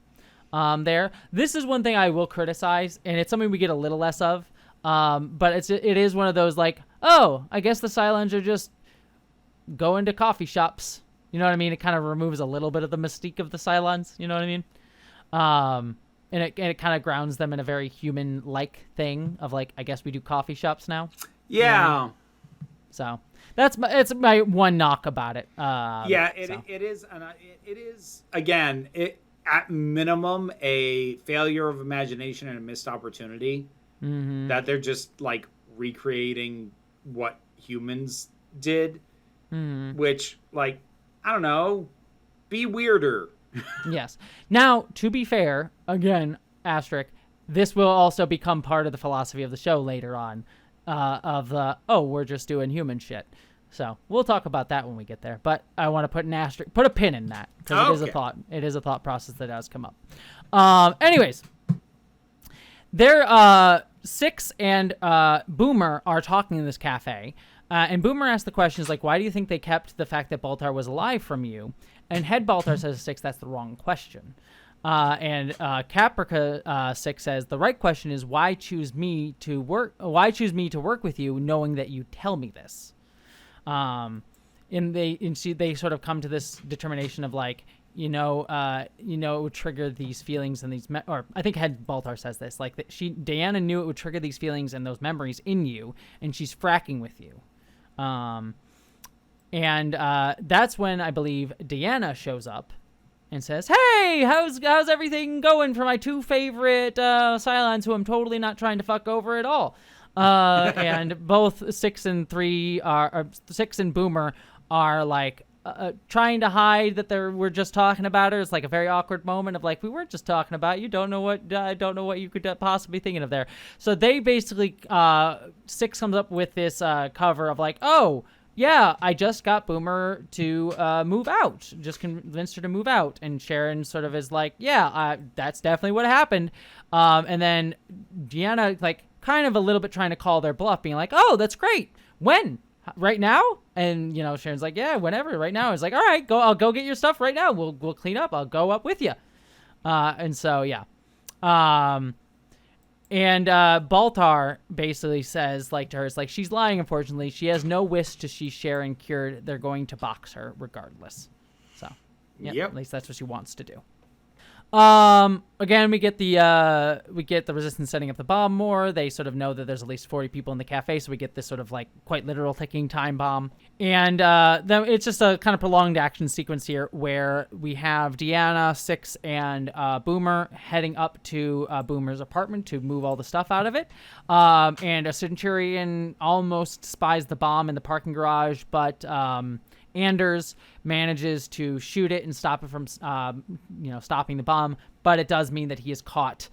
There. This is one thing I will criticize, and it's something we get a little less of. But it is one of those like, oh, I guess the Cylons are just going to coffee shops. You know what I mean? It kind of removes a little bit of the mystique of the Cylons. You know what I mean? And it kind of grounds them in a very human-like thing of like, I guess we do coffee shops now. Yeah. You know what I mean? So it's my one knock about it. It is again at minimum a failure of imagination and a missed opportunity. Mm-hmm. That they're just like recreating what humans did, which, like, I don't know, be weirder. Yes. Now, to be fair, again, asterisk, this will also become part of the philosophy of the show later on, we're just doing human shit. So we'll talk about that when we get there. But I want to put an asterisk, put a pin in that, because it is a thought. It is a thought process that does come up. Anyways, there, Six and Boomer are talking in this cafe, and Boomer asks the questions like, "Why do you think they kept the fact that Baltar was alive from you?" And Head Baltar says to Six, "That's the wrong question." And Caprica 6 says, "The right question is why choose me to work? Why choose me to work with you, knowing that you tell me this?" They sort of come to this determination of like, it would trigger these feelings and these, or I think Head Baltar says this, like that Deanna knew it would trigger these feelings and those memories in you, and she's fracking with you. That's when I believe Deanna shows up and says, "Hey, how's everything going for my two favorite Cylons who I'm totally not trying to fuck over at all?" And both 6 and Boomer are like trying to hide that we're just talking about her. It's like a very awkward moment of like, we weren't just talking about you. Don't know what you could possibly thinking of there. So they basically 6 comes up with this cover of like, oh yeah, I just got Boomer to move out. Just convinced her to move out. And Sharon sort of is like, yeah, that's definitely what happened. And then Deanna, like, kind of a little bit trying to call their bluff, being like, oh, that's great. When? Right now? And, Sharon's like, yeah, whenever, right now. It's like, all right, I'll go get your stuff right now. We'll clean up. I'll go up with you. And so, yeah. And Baltar basically says, like, to her, it's like, she's lying, unfortunately. She has no wish to see Sharon cured. They're going to box her regardless. So, yeah, at least that's what she wants to do. Again, we get the Resistance setting up the bomb more. They sort of know that there's at least 40 people in the cafe, so we get this sort of like quite literal ticking time bomb. And then it's just a kind of prolonged action sequence here where we have Deanna, Six, and Boomer heading up to Boomer's apartment to move all the stuff out of it. And a Centurion almost spies the bomb in the parking garage, but Anders manages to shoot it and stop it from, stopping the bomb. But it does mean that he is caught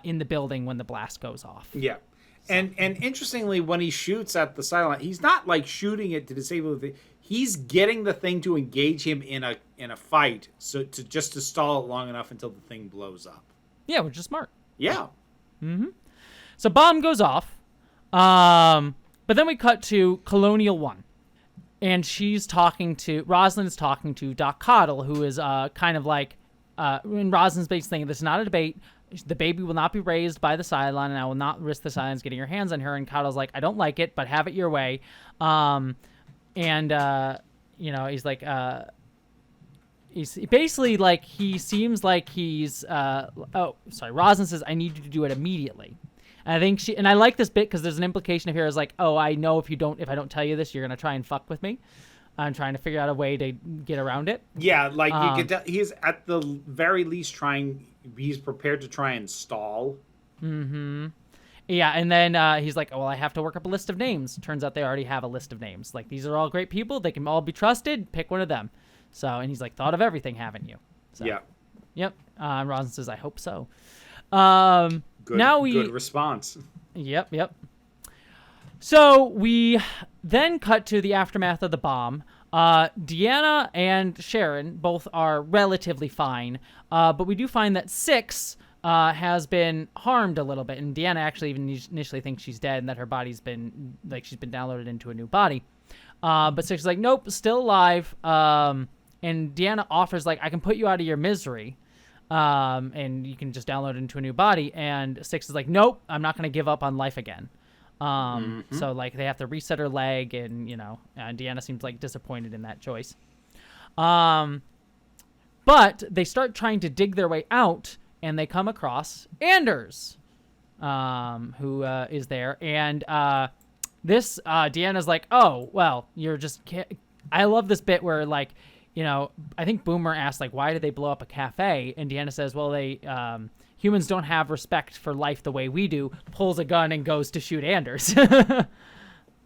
in the building when the blast goes off. Yeah. So. And interestingly, when he shoots at the Cylon, he's not like shooting it to disable the thing. He's getting the thing to engage him in a fight, so to stall it long enough until the thing blows up. Yeah, which is smart. Yeah. Mm-hmm. So bomb goes off. But then we cut to Colonial 1. and Rosalind's talking to Doc Coddle, who is kind of like, in Rosalind's base thing, this is not a debate. The baby will not be raised by the sideline, and I will not risk the sidelines getting your hands on her. And Coddle's like, I don't like it, but have it your way. He's like, he's basically like, he seems like he's, Rosalind says, I need you to do it immediately. And I think I like this bit because there's an implication of here is like, oh, I know if I don't tell you this, you're going to try and fuck with me. I'm trying to figure out a way to get around it. Yeah, like you can tell, he's at the very least he's prepared to try and stall. Mm-hmm. Yeah, and then he's like, oh, well, I have to work up a list of names. Turns out they already have a list of names. Like, these are all great people. They can all be trusted. Pick one of them. So, and he's like, thought of everything, haven't you? So, yeah. Yep. Rosin says, I hope so. Good response. Yep. So we then cut to the aftermath of the bomb. Deanna and Sharon both are relatively fine, but we do find that Six has been harmed a little bit, and Deanna actually even initially thinks she's dead and that her body's been, like, she's been downloaded into a new body. But Six is like, nope, still alive. And Deanna offers, like, I can put you out of your misery. And you can just download it into a new body. And Six is like, nope, I'm not going to give up on life again. So, like, they have to reset her leg, and, Deanna seems, like, disappointed in that choice. But they start trying to dig their way out, and they come across Anders, who is there. And Deanna's like, oh, well, you're just... I love this bit where, like, I think Boomer asked, like, why did they blow up a cafe? And Deanna says, well, humans don't have respect for life the way we do, pulls a gun and goes to shoot Anders.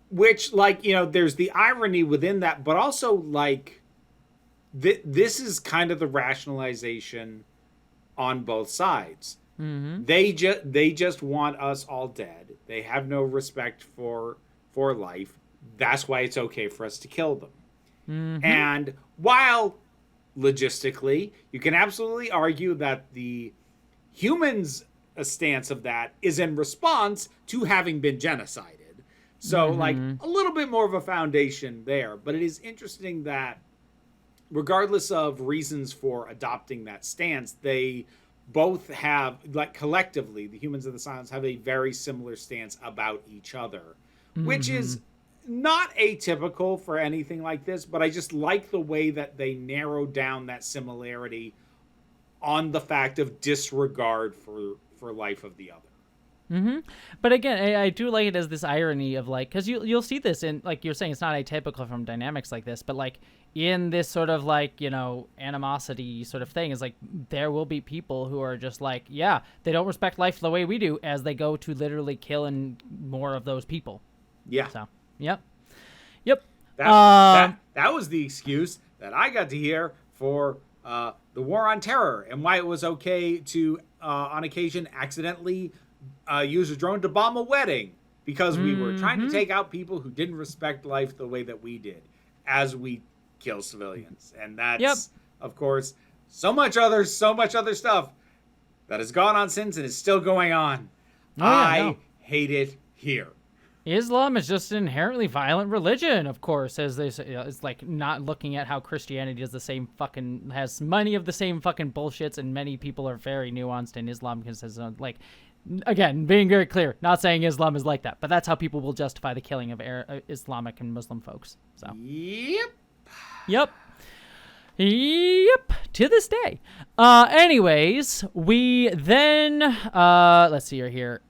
Which, like, there's the irony within that, but also, like, this is kind of the rationalization on both sides. Mm-hmm. They just want us all dead. They have no respect for life. That's why it's okay for us to kill them. Mm-hmm. And while logistically, you can absolutely argue that the humans' stance of that is in response to having been genocided. So, like, a little bit more of a foundation there. But it is interesting that regardless of reasons for adopting that stance, they both have, like, collectively, the humans of the silence have a very similar stance about each other, which is not atypical for anything like this, but I just like the way that they narrow down that similarity on the fact of disregard for life of the other. Mm-hmm. But again, I do like it as this irony of, like, because you'll see this in, like you're saying, it's not atypical from dynamics like this, but, like, in this sort of, like, animosity sort of thing, is like there will be people who are just like, yeah, they don't respect life the way we do, as they go to literally kill and more of those people. Yeah. So, yep. That was the excuse that I got to hear for the war on terror and why it was okay to, on occasion, accidentally use a drone to bomb a wedding, because we were trying to take out people who didn't respect life the way that we did as we kill civilians. And that's, of course, so much other stuff that has gone on since and is still going on. I hate it here. Islam is just an inherently violent religion, of course, as they say. It's like not looking at how Christianity has many of the same fucking bullshits, and many people are very nuanced in Islam because it's like, again, being very clear, not saying Islam is like that, but that's how people will justify the killing of Islamic and Muslim folks. So. Yep. To this day. Anyways, we then let's see here.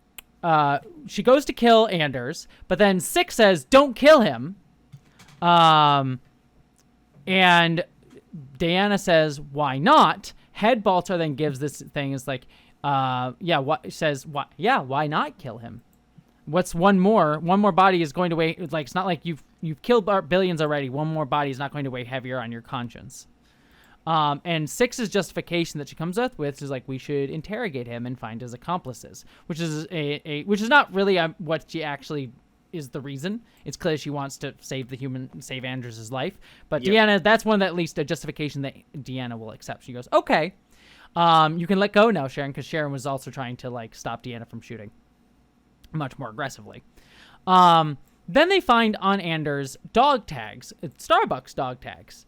She goes to kill Anders, but then Six says, don't kill him. And Diana says, why not? Headbalter then gives this thing, is like, why not kill him? What's one more body is going to weigh, like, it's not like you've killed billions already. One more body is not going to weigh heavier on your conscience. And Six's justification that she comes up with is like, we should interrogate him and find his accomplices, which is which is not really what she actually is the reason. It's clear she wants to save Anders' life. But Deanna, that's one that at least a justification that Deanna will accept. She goes, okay, you can let go now, Sharon, because Sharon was also trying to, like, stop Deanna from shooting much more aggressively. Then they find on Anders dog tags, Starbucks dog tags,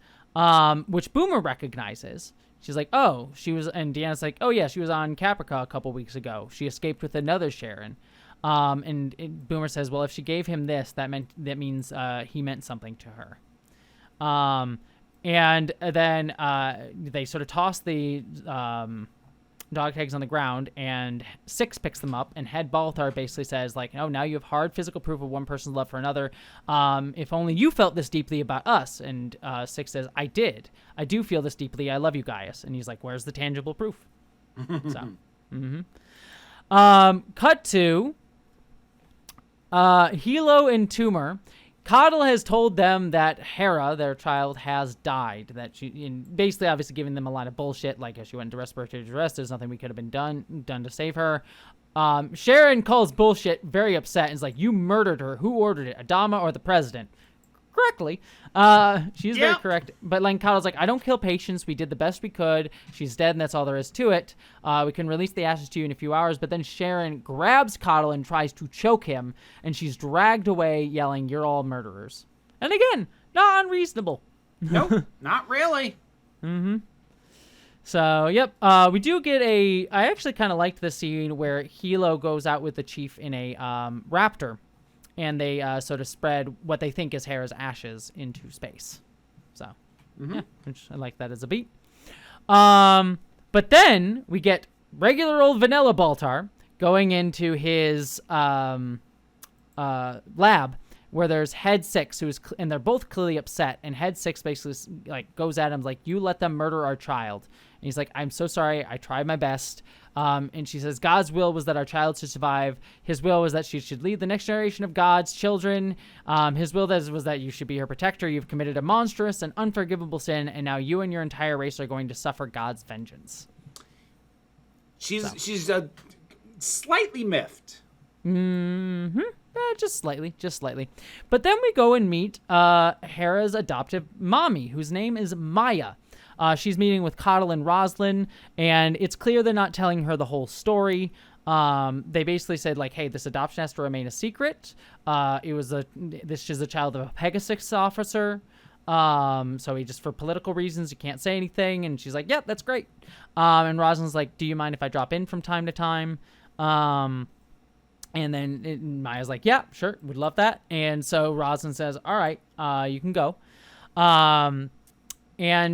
which Boomer recognizes. She's like, oh, and Deanna's like, oh yeah, she was on Caprica a couple weeks ago. She escaped with another Sharon. And Boomer says, well, if she gave him this, that means he meant something to her. And then they sort of toss the dog tags on the ground, and Six picks them up, and Head Baltar basically says, like, oh, now you have hard physical proof of one person's love for another. If only you felt this deeply about us. And Six says, I did. I do feel this deeply. I love you, Gaius. And he's like, where's the tangible proof? So, cut to Hilo and Tumor. Coddle has told them that Hera, their child, has died. That basically, obviously, giving them a lot of bullshit. Like, if she went into respiratory distress, there's nothing we could have been done to save her. Sharon calls bullshit, very upset, and is like, "You murdered her. Who ordered it? Adama or the president?" Correctly. She's very correct. But like Coddle's like, I don't kill patients. We did the best we could. She's dead, and that's all there is to it. We can release the ashes to you in a few hours. But then Sharon grabs Coddle and tries to choke him, and she's dragged away, yelling, "You're all murderers." And again, not unreasonable. Nope, not really. So, yep. We do get I actually kind of liked the scene where Hilo goes out with the chief in a raptor. And they sort of spread what they think is Hera's ashes into space. So, yeah, which I like that as a beat. But then we get regular old vanilla Baltar going into his lab where there's Head Six, and they're both clearly upset. And Head Six basically like goes at him like, "You let them murder our child." And he's like, "I'm so sorry. I tried my best." And she says, God's will was that our child should survive. His will was that she should lead the next generation of God's children. His will was that you should be her protector. You've committed a monstrous and unforgivable sin, and now you and your entire race are going to suffer God's vengeance. She's slightly miffed. Just slightly. But then we go and meet Hera's adoptive mommy, whose name is Maya. She's meeting with Coddle and Roslyn, and it's clear they're not telling her the whole story. They basically said, like, hey, this adoption has to remain a secret. This is a child of a Pegasus officer. So for political reasons, you can't say anything. And she's like, yeah, that's great. And Roslyn's like, do you mind if I drop in from time to time? And then Maya's like, yeah, sure, would love that. And so Roslyn says, all right, you can go. And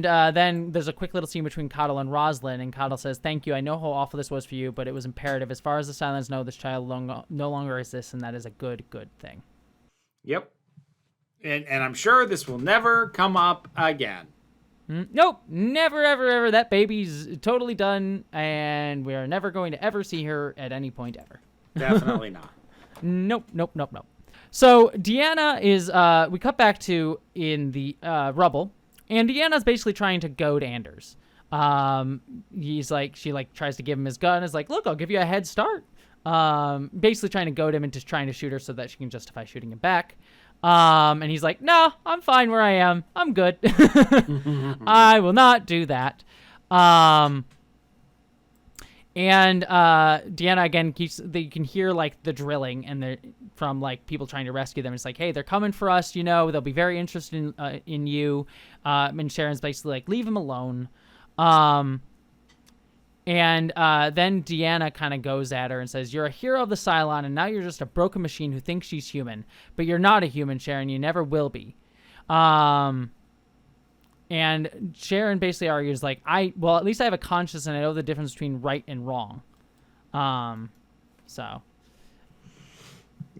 then there's a quick little scene between Coddle and Roslyn, and Coddle says, thank you, I know how awful this was for you, but it was imperative. As far as the Silence know, this child no longer exists, and that is a good thing. Yep. And I'm sure this will never come up again. Nope, never, ever. That baby's totally done, and we are never going to ever see her at any point ever. Definitely not. Nope. So Deanna is, we cut back to in the rubble, and Deanna's basically trying to goad Anders. She tries to give him his gun. Is like, look, I'll give you a head start. Basically trying to goad him into trying to shoot her so that she can justify shooting him back. And he's like, no, I'm fine where I am. I'm good. I will not do that. And Deanna again they can hear like the drilling and from like people trying to rescue them. It's like, hey, they're coming for us. You know, they'll be very interested in you. And Sharon's basically like, leave him alone. And then Deanna kind of goes at her and says, you're a hero of the Cylon, and now you're just a broken machine who thinks she's human. But you're not a human, Sharon. You never will be. And Sharon basically argues, like, at least I have a conscience, and I know the difference between right and wrong. So.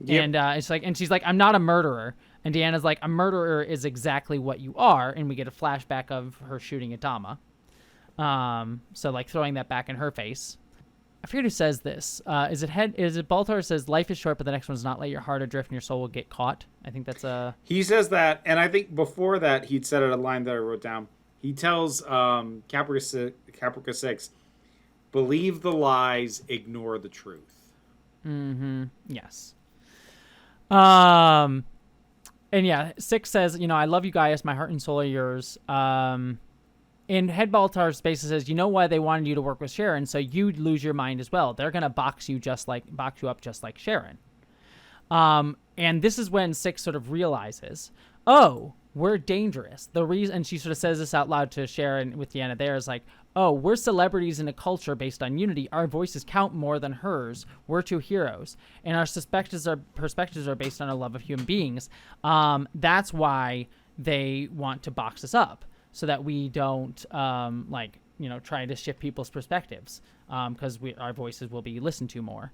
Yep. And it's like, and she's like, I'm not a murderer. And Deanna's like, a murderer is exactly what you are. And we get a flashback of her shooting Adama. So like throwing that back in her face. I forget who says this. Is it Baltar says life is short, but the next one's not let your heart adrift and your soul will get caught. I think that's He says that, and I think before that he'd said it a line that I wrote down. He tells Caprica 6, believe the lies, ignore the truth. Mm-hmm. Yes. And yeah, 6 says, I love you, Gaius. My heart and soul are yours. And Head Baltar's basically says, you know why they wanted you to work with Sharon, so you'd lose your mind as well. They're gonna box you up just like Sharon. And this is when Six sort of realizes, oh, we're dangerous. The reason, and she sort of says this out loud to Sharon with Deanna there, is like, oh, we're celebrities in a culture based on unity. Our voices count more than hers. We're two heroes. And our perspectives are based on our love of human beings. That's why they want to box us up so that we don't, try to shift people's perspectives because our voices will be listened to more.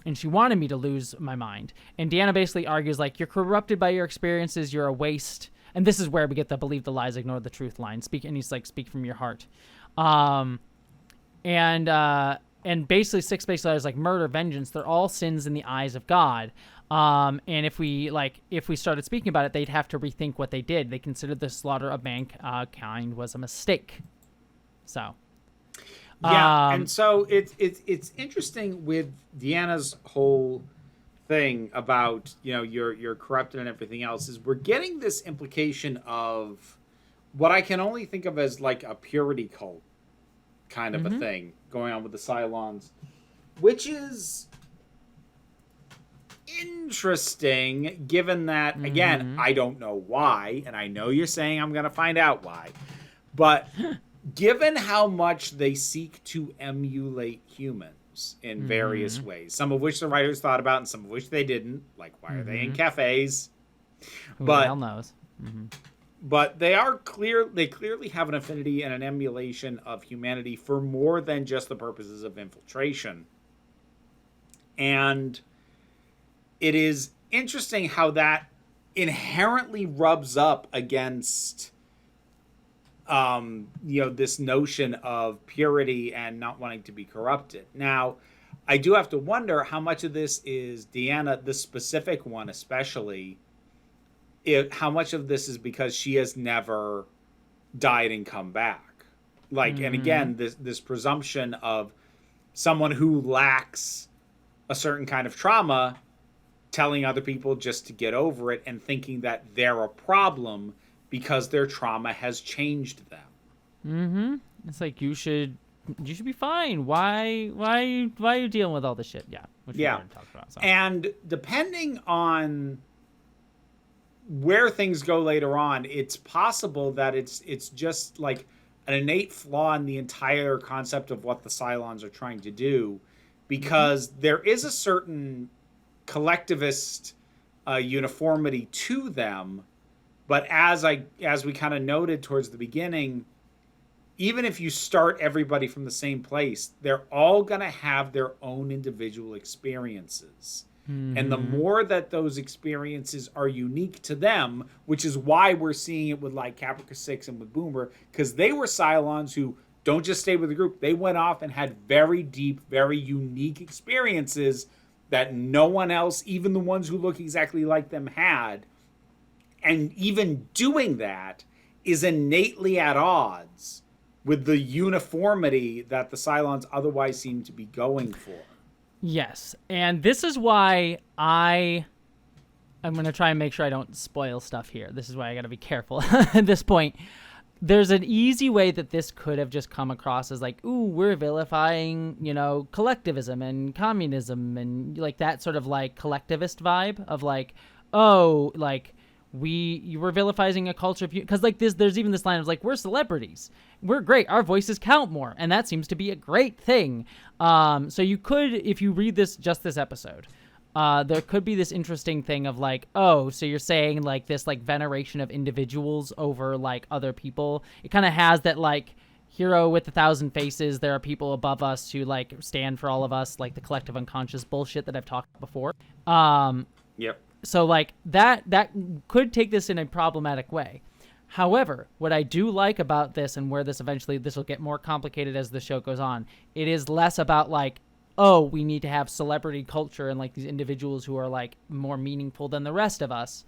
And she wanted me to lose my mind. And Deanna basically argues, like, you're corrupted by your experiences. You're a waste. And this is where we get the believe the lies, ignore the truth line. And he's like, speak from your heart. And basically Six basically is like murder, vengeance. They're all sins in the eyes of God. And if we started speaking about it, they'd have to rethink what they did. They considered the slaughter of mankind was a mistake. So. Yeah, and so it's interesting with Deanna's whole thing about, you're corrupted and everything else, is we're getting this implication of what I can only think of as like a purity cult kind of a thing going on with the Cylons, which is interesting given that, again, I don't know why, and I know you're saying I'm going to find out why, but given how much they seek to emulate humans in various ways, some of which the writers thought about and some of which they didn't, like why are they in cafes? Who the hell knows? But they clearly have an affinity and an emulation of humanity for more than just the purposes of infiltration. And it is interesting how that inherently rubs up against this notion of purity and not wanting to be corrupted. Now, I do have to wonder how much of this is Deanna, the specific one especially, how much of this is because she has never died and come back. Like, and again, this presumption of someone who lacks a certain kind of trauma telling other people just to get over it and thinking that they're a problem because their trauma has changed them. It's like you should be fine. Why are you dealing with all this shit? Yeah. Which we already talked about, so. And depending on where things go later on, it's possible that it's just like an innate flaw in the entire concept of what the Cylons are trying to do, because there is a certain collectivist uniformity to them. But as we kind of noted towards the beginning, even if you start everybody from the same place, they're all going to have their own individual experiences. And the more that those experiences are unique to them, which is why we're seeing it with like Caprica 6 and with Boomer, because they were Cylons who don't just stay with the group. They went off and had very deep, very unique experiences that no one else, even the ones who look exactly like them, had. And even doing that is innately at odds with the uniformity that the Cylons otherwise seem to be going for. Yes, and this is why I'm going to try and make sure I don't spoil stuff here. This is why I got to be careful at this point. There's an easy way that this could have just come across as like, ooh, we're vilifying, collectivism and communism and like that sort of like collectivist vibe of like, oh, like you were vilifying a culture of, because like there's even this line of like, we're celebrities, we're great, our voices count more, and that seems to be a great thing. So you could, if you read this episode, there could be this interesting thing of like, oh, so you're saying like this like veneration of individuals over like other people. It kind of has that like hero with 1,000 faces. There are people above us who like stand for all of us, like the collective unconscious bullshit that I've talked before. Yep. So like that could take this in a problematic way. However, what I do like about this, and where this will get more complicated as the show goes on, it is less about like, oh, we need to have celebrity culture and like these individuals who are like more meaningful than the rest of us,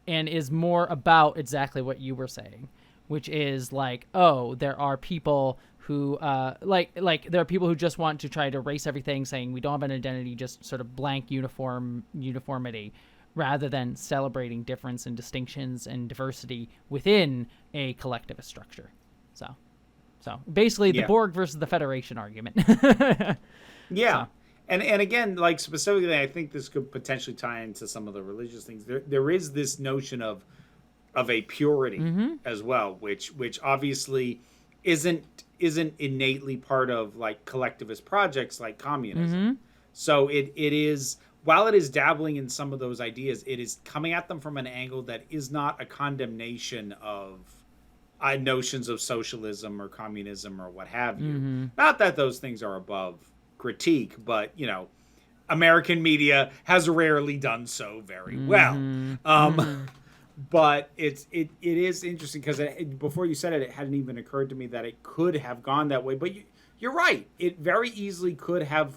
and is more about exactly what you were saying, which is like, oh, there are people who like there are people who just want to try to erase everything, saying we don't have an identity, just sort of blank uniformity, rather than celebrating difference and distinctions and diversity within a collectivist structure. So basically the Borg versus the Federation argument. Yeah. So. And again, like specifically, I think this could potentially tie into some of the religious things. There is this notion of a purity as well, which obviously isn't innately part of like collectivist projects like communism. So it is, while it is dabbling in some of those ideas, it is coming at them from an angle that is not a condemnation of notions of socialism or communism or what have you. Not that those things are above critique, but you know, American media has rarely done so very well. But it is interesting because before you said it, it hadn't even occurred to me that it could have gone that way. But you're right; it very easily could have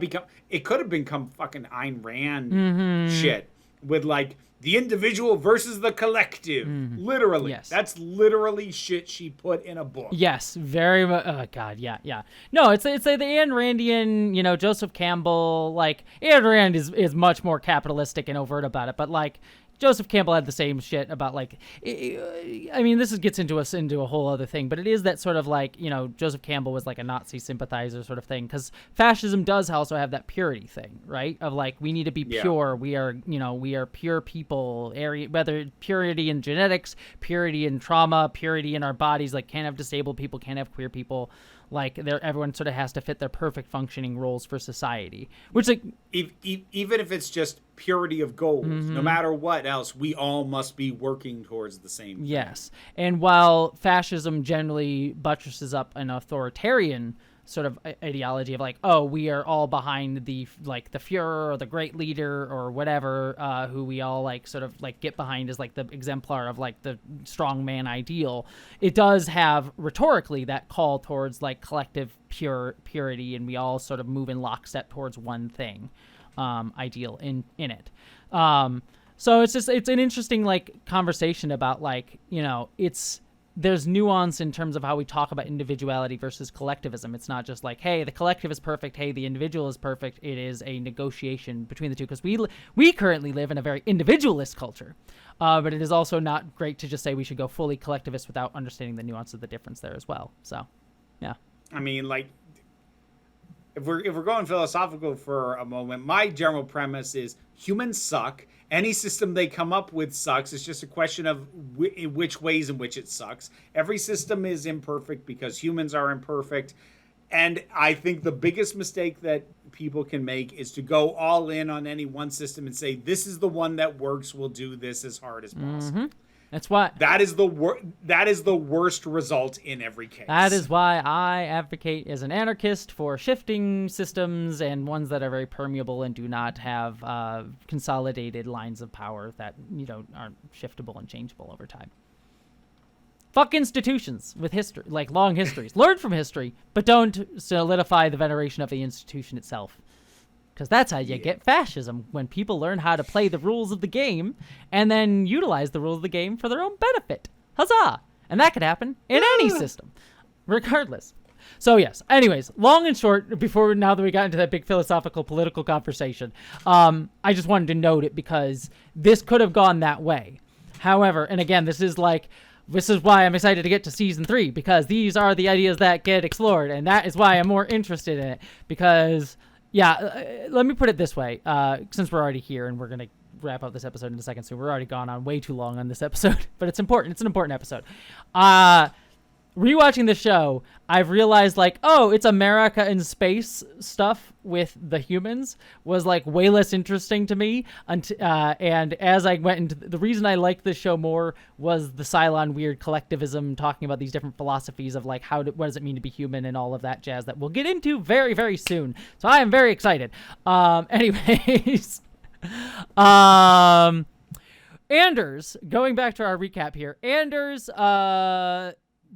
become fucking Ayn Rand shit with like the individual versus the collective. Literally, that's literally shit she put in a book. Yes, very much. Oh God, yeah. No, it's the Ayn Randian, you know, Joseph Campbell. Like Ayn Rand is much more capitalistic and overt about it, but like Joseph Campbell had the same shit about like, I mean, this gets into a whole other thing, but it is that sort of like, you know, Joseph Campbell was like a Nazi sympathizer sort of thing, because fascism does also have that purity thing, right? Of like, we need to be pure. We are pure people, whether purity in genetics, purity in trauma, purity in our bodies, like can't have disabled people, can't have queer people. Like everyone sort of has to fit their perfect functioning roles for society, which like even if it's just purity of goals, no matter what else, we all must be working towards the same thing. Yes, and while fascism generally buttresses up an authoritarian sort of ideology of like, oh, we are all behind the Fuhrer or the great leader or whatever, who we all like sort of like get behind as like the exemplar of like the strong man ideal. It does have rhetorically that call towards like collective purity, and we all sort of move in lockstep towards one thing, ideal in it. So it's an interesting like conversation about like, you know, there's nuance in terms of how we talk about individuality versus collectivism. It's not just like, hey, the collective is perfect, hey, the individual is perfect. It is a negotiation between the two, because we currently live in a very individualist culture. But it is also not great to just say we should go fully collectivist without understanding the nuance of the difference there as well. So, yeah. I mean, like, if we're going philosophical for a moment, my general premise is humans suck. Any system they come up with sucks. It's just a question of which ways in which it sucks. Every system is imperfect because humans are imperfect. And I think the biggest mistake that people can make is to go all in on any one system and say, this is the one that works. We'll do this as hard as possible. That's why that is the worst result in every case. That is why I advocate as an anarchist for shifting systems and ones that are very permeable and do not have consolidated lines of power that, you know, aren't shiftable and changeable over time. Fuck institutions with history, like long histories. Learn from history, but don't solidify the veneration of the institution itself. Because that's how you get fascism, when people learn how to play the rules of the game and then utilize the rules of the game for their own benefit. Huzzah! And that could happen in any system, regardless. So yes, anyways, long and short, now that we got into that big philosophical political conversation, I just wanted to note it because this could have gone that way. However, and again, this is why I'm excited to get to season 3, because these are the ideas that get explored, and that is why I'm more interested in it, because... Yeah, let me put it this way, since we're already here and we're going to wrap up this episode in a second, so we're already gone on way too long on this episode, but it's important. It's an important episode. Rewatching the show, I've realized, like, oh, it's America in space stuff with the humans was, like, way less interesting to me. And as I went into... The reason I liked this show more was the Cylon weird collectivism, talking about these different philosophies of, like, what does it mean to be human and all of that jazz that we'll get into very, very soon. So I am very excited. Anyways... Anders, going back to our recap here, Anders...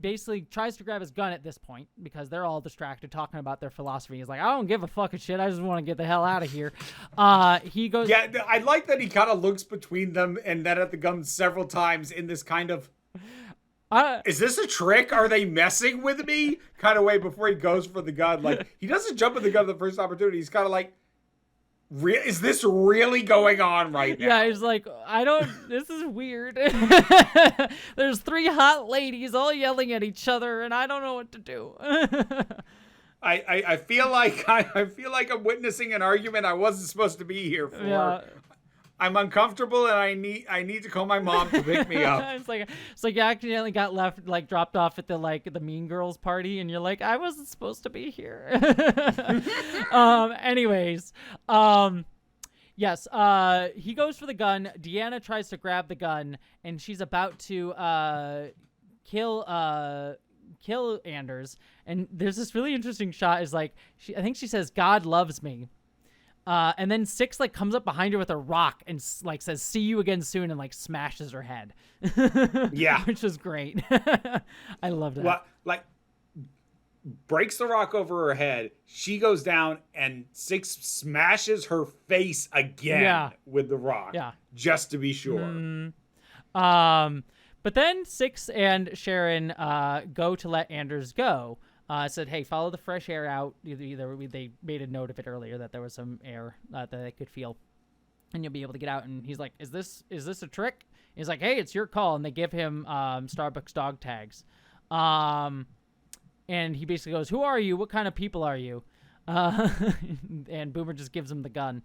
basically tries to grab his gun at this point because they're all distracted talking about their philosophy. He's like, I don't give a fucking shit. I just want to get the hell out of here. He goes... Yeah, I like that he kind of looks between them and then at the gun several times in this kind of... is this a trick? Are they messing with me? Kind of way before he goes for the gun. Like, he doesn't jump at the gun the first opportunity. He's kind of like, is this really going on right now? Yeah, he's like, this is weird. There's 3 hot ladies all yelling at each other, and I don't know what to do. I feel like I feel like I'm witnessing an argument I wasn't supposed to be here for. Yeah. I'm uncomfortable and I need to call my mom to pick me up. it's like you accidentally got left, like dropped off at the Mean Girls party, and you're like, I wasn't supposed to be here. Anyways, yes. He goes for the gun. Deanna tries to grab the gun, and she's about to kill Anders. And there's this really interesting shot. Is like I think she says, "God loves me." And then Six like comes up behind her with a rock and like says, "See you again soon," and like smashes her head. Yeah, which is great. I loved it. Well, like breaks the rock over her head. She goes down, and Six smashes her face again with the rock. Yeah, just to be sure. But then Six and Sharon go to let Anders go. Said, hey, follow the fresh air out. They made a note of it earlier that there was some air that they could feel, and you'll be able to get out. And he's like, is this a trick? He's like, hey, it's your call. And they give him Starbucks dog tags. And he basically goes, who are you? What kind of people are you? And Boomer just gives him the gun.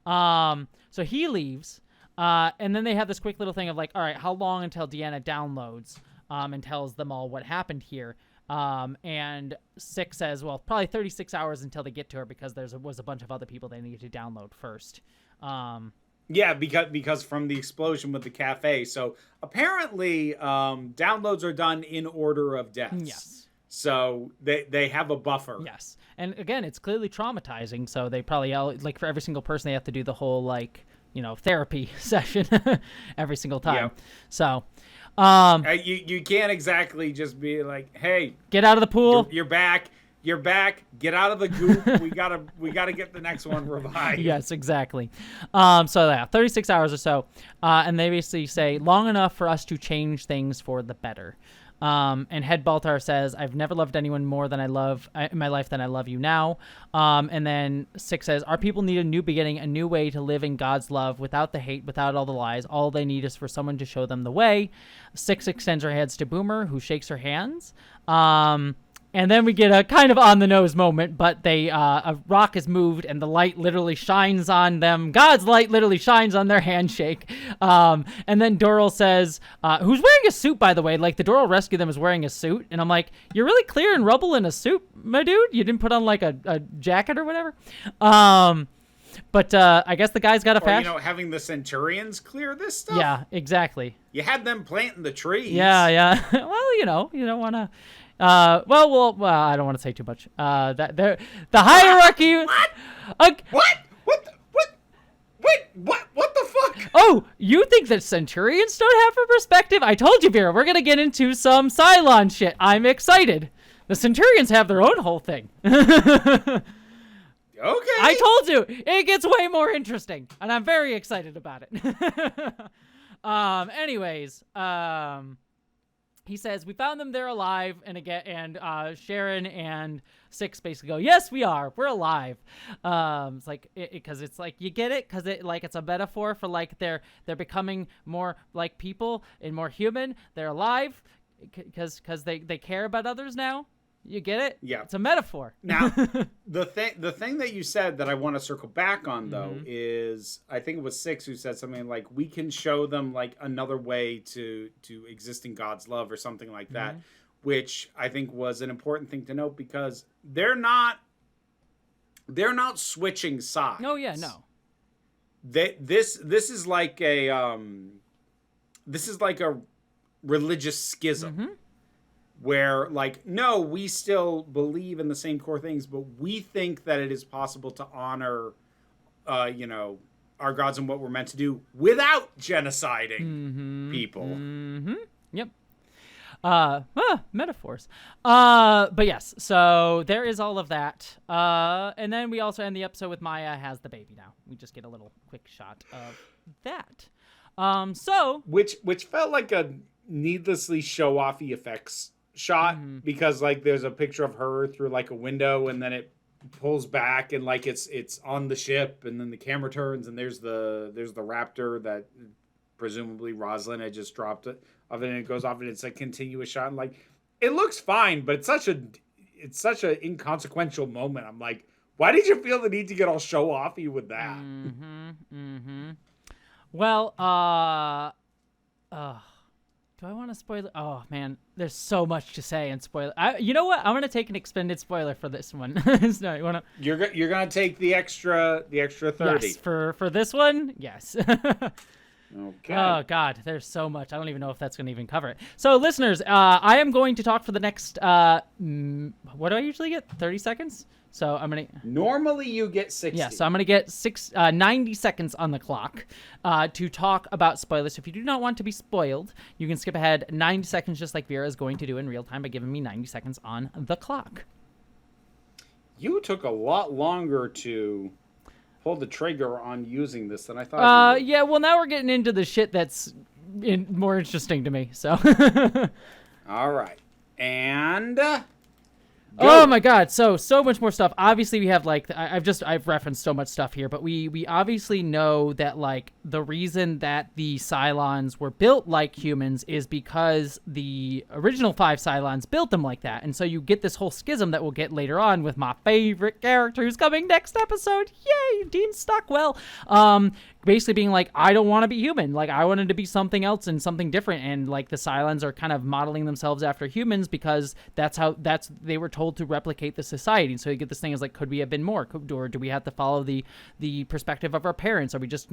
So he leaves. And then they have this quick little thing of like, all right, how long until Deanna downloads and tells them all what happened here? And Six says, well, probably 36 hours until they get to her because was a bunch of other people they needed to download first. Yeah, because from the explosion with the cafe. So apparently downloads are done in order of deaths. Yes. So they have a buffer. Yes. And again, it's clearly traumatizing. So they probably, like for every single person, they have to do the whole like, therapy session every single time. Yeah. So... you can't exactly just be like, hey, get out of the pool. You're back. Get out of the goop. we gotta get the next one revived. Yes, exactly. So yeah, 36 hours or so, and they basically say long enough for us to change things for the better. And Head Baltar says, I've never loved anyone more than I love in my life than I love you now. And then Six says, our people need a new beginning, a new way to live in God's love without the hate, without all the lies. All they need is for someone to show them the way. Six extends her hands to Boomer, who shakes her hands. And then we get a kind of on-the-nose moment, but a rock is moved, and the light literally shines on them. God's light literally shines on their handshake. And then Doral says, who's wearing a suit, by the way? Like, the Doral rescue them is wearing a suit. And I'm like, you're really clearing rubble in a suit, my dude? You didn't put on, like, a jacket or whatever? But I guess the guy's got a fashion. Or, having the Centurions clear this stuff? Yeah, exactly. You had them planting the trees. Yeah. Well, you don't want to... well, I don't want to say too much. The hierarchy. What? What the fuck? Oh, you think that Centurions don't have a perspective? I told you, Vera, we're gonna get into some Cylon shit. I'm excited. The Centurions have their own whole thing. Okay. I told you, it gets way more interesting, and I'm very excited about it. Anyways, he says, we found them, they're alive, and Sharon and Six basically go, yes, we are, we're alive. It's like, because it's like, you get it? Because it's a metaphor for like, they're becoming more like people and more human. They're alive because they care about others now. You get it? Yeah. It's a metaphor. Now, the thing that you said that I want to circle back on, though, is I think it was Six who said something like, we can show them like another way to exist in God's love or something like that, which I think was an important thing to note because they're not switching sides. Oh, yeah, no. This is like a religious schism. Where, like, no, we still believe in the same core things, but we think that it is possible to honor, our gods and what we're meant to do without genociding people. Yep. Metaphors. But yes, so there is all of that. And then we also end the episode with Maya has the baby now. We just get a little quick shot of that. Which felt like a needlessly show-offy effects shot because like there's a picture of her through like a window and then it pulls back and like it's on the ship and then the camera turns and there's the raptor that presumably Rosalind had just dropped it of it and it goes off and it's a continuous shot and like it looks fine but it's such a it's such an inconsequential moment. I'm like, why did you feel the need to get all show offy with that? Well, do I want to spoil it? Oh man, there's so much to say and spoil. You know what? I'm gonna take an extended spoiler for this one. No, you wanna? You're gonna take the extra 30. Yes, for this one, yes. Okay. Oh God, there's so much. I don't even know if that's gonna even cover it. So listeners, I am going to talk for the next what do I usually get? 30 seconds. So I'm gonna. Normally you get 60. Yeah, so I'm gonna get 90 seconds on the clock to talk about spoilers. So if you do not want to be spoiled, you can skip ahead 90 seconds, just like Vera is going to do in real time by giving me 90 seconds on the clock. You took a lot longer to pull the trigger on using this than I thought. Yeah. Well, now we're getting into the shit that's more interesting to me. So. All right, and. Oh my God! So much more stuff. Obviously, we have like I've referenced so much stuff here, but we obviously know that like the reason that the Cylons were built like humans is because the original 5 Cylons built them like that, and so you get this whole schism that we'll get later on with my favorite character who's coming next episode. Yay, Dean Stockwell. Basically being like, I don't want to be human. Like, I wanted to be something else and something different. And like the Cylons are kind of modeling themselves after humans because they were told to replicate the society. And so you get this thing as like, could we have been more? Or do we have to follow the perspective of our parents? Are we just,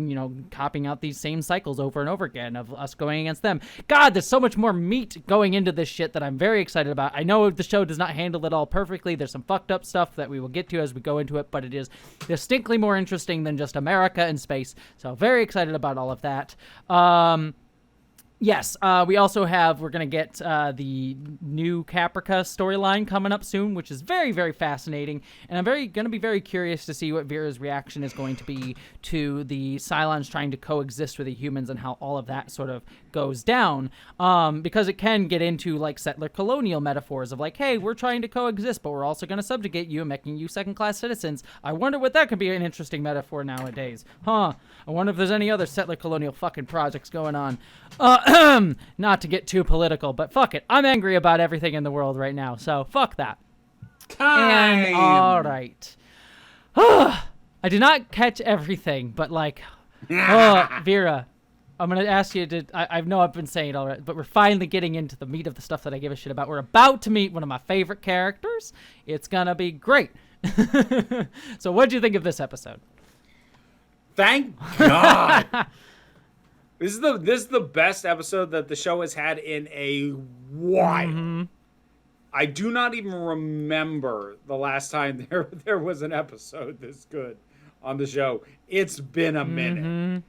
copying out these same cycles over and over again of us going against them? God, there's so much more meat going into this shit that I'm very excited about. I know the show does not handle it all perfectly. There's some fucked up stuff that we will get to as we go into it, but it is distinctly more interesting than just America and space. So very excited about all of that. Yes, we're going to get the new Caprica storyline coming up soon, which is very, very fascinating. And I'm going to be very curious to see what Vera's reaction is going to be to the Cylons trying to coexist with the humans and how all of that sort of goes down. Because it can get into like settler colonial metaphors of like, hey, we're trying to coexist, but we're also going to subjugate you and making you second-class citizens. I wonder what that could be an interesting metaphor nowadays. I wonder if there's any other settler colonial fucking projects going on. Not to get too political, but fuck it. I'm angry about everything in the world right now, so fuck that. Time. And all right. I did not catch everything, but like, Vera, I'm going to ask you to, I know I've been saying it already, but we're finally getting into the meat of the stuff that I give a shit about. We're about to meet one of my favorite characters. It's going to be great. So what did you think of this episode? Thank God. This is the best episode that the show has had in a while. Mm-hmm. I do not even remember the last time there was an episode this good on the show. It's been a minute.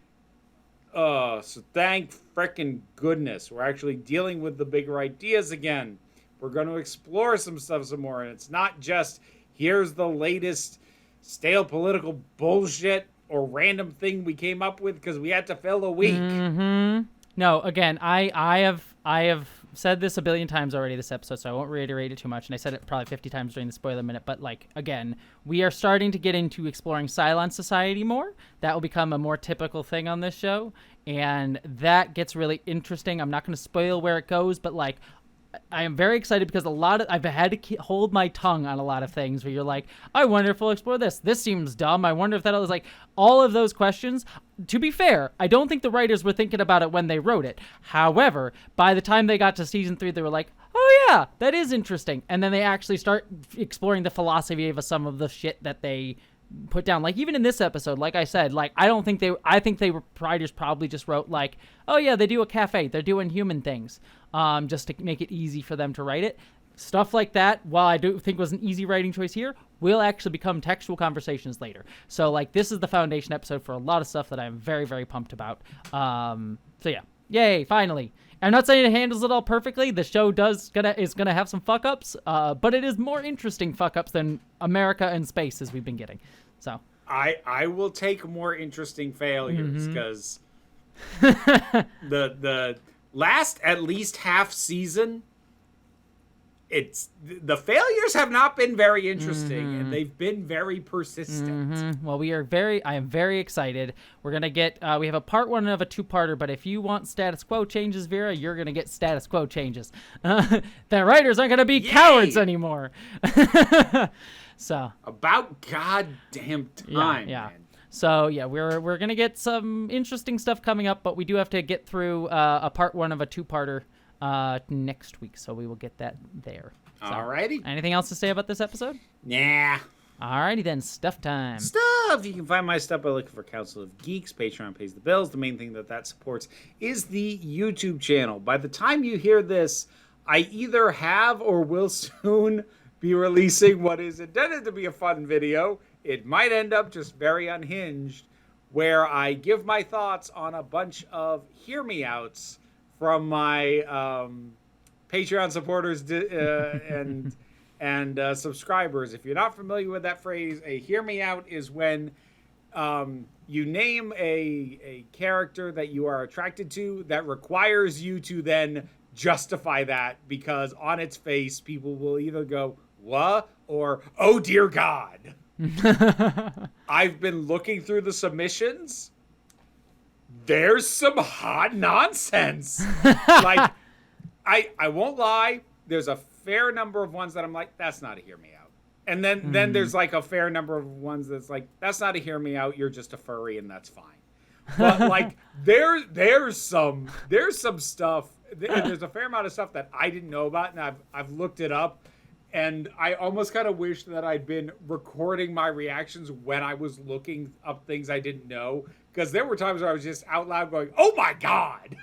So thank frickin' goodness we're actually dealing with the bigger ideas again. We're going to explore some stuff some more, and it's not just here's the latest stale political bullshit or random thing we came up with because we had to fill a week. Mm-hmm. No, again, I have said this a billion times already this episode, so I won't reiterate it too much, and I said it probably 50 times during the spoiler minute, but like, again, we are starting to get into exploring Cylon society more. That will become a more typical thing on this show, and that gets really interesting. I'm not going to spoil where it goes, but like, I am very excited because I've had to hold my tongue on a lot of things where you're like, I wonder if we'll explore this. This seems dumb. I wonder if that was like all of those questions. To be fair, I don't think the writers were thinking about it when they wrote it. However, by the time they got to season 3, they were like, oh yeah, that is interesting. And then they actually start exploring the philosophy of some of the shit that they put down. Like even in this episode, like I said, like I think writers probably just wrote like, oh yeah, they do a cafe. They're doing human things. Just to make it easy for them to write it. Stuff like that, while I do think was an easy writing choice here, will actually become textual conversations later. So, like, this is the foundation episode for a lot of stuff that I'm very, very pumped about. So, yeah. Yay, finally. I'm not saying it handles it all perfectly. The show is gonna have some fuck-ups, but it is more interesting fuck-ups than America and space as we've been getting. So I will take more interesting failures because the last at least half season, it's the failures have not been very interesting, and they've been very persistent. Well, I am very excited. We're going to get, we have a part 1 of a 2-parter, but if you want status quo changes, Vera, you're going to get status quo changes. The writers aren't going to be cowards anymore. So. About goddamn time, yeah. man. So, yeah, we're going to get some interesting stuff coming up, but we do have to get through a part 1 of a 2-parter next week, so we will get that there. So, Alrighty. Anything else to say about this episode? Nah. Alrighty then, stuff time. Stuff! You can find my stuff by looking for Council of Geeks. Patreon pays the bills. The main thing that supports is the YouTube channel. By the time you hear this, I either have or will soon be releasing what is intended to be a fun video. It might end up just very unhinged, where I give my thoughts on a bunch of hear-me-outs from my Patreon supporters and subscribers. If you're not familiar with that phrase, a hear-me-out is when you name a character that you are attracted to that requires you to then justify that, because on its face, people will either go, "What?" or "Oh dear God." I've been looking through the submissions. There's some hot nonsense. Like, I won't lie. There's a fair number of ones that I'm like, that's not a hear me out. And then there's like a fair number of ones that's like, that's not a hear me out. You're just a furry, and that's fine. But like, there's some stuff. There's a fair amount of stuff that I didn't know about, and I've looked it up. And I almost kind of wish that I'd been recording my reactions when I was looking up things I didn't know. Because there were times where I was just out loud going, "Oh my God!"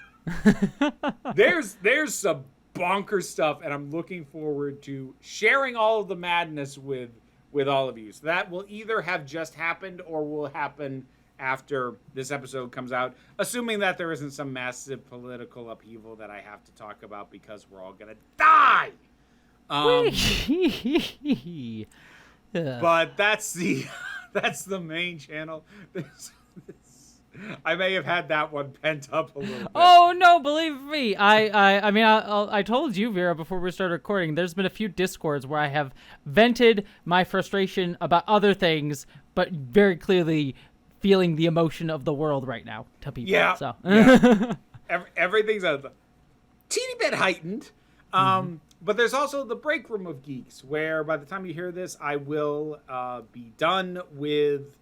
There's some bonkers stuff, and I'm looking forward to sharing all of the madness with all of you. So that will either have just happened or will happen after this episode comes out, assuming that there isn't some massive political upheaval that I have to talk about because we're all going to die. But that's the main channel. I may have had that one pent up a little bit. Oh no, believe me. I mean, I told you, Vera, before we started recording, there's been a few Discords where I have vented my frustration about other things, but very clearly feeling the emotion of the world right now to people. Yeah. So yeah. Everything's a teeny bit heightened. But there's also the break room of Geeks, where by the time you hear this, I will be done with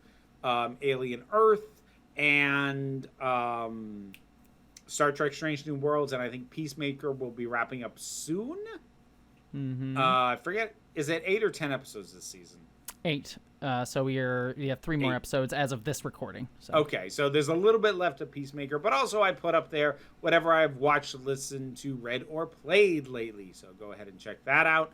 Alien Earth and Star Trek Strange New Worlds, and I think Peacemaker will be wrapping up soon. I forget, is it 8 or 10 episodes this season? 8. So we have 3 more episodes as of this recording. So. Okay, so there's a little bit left of Peacemaker, but also I put up there whatever I've watched, listened to, read, or played lately. So go ahead and check that out.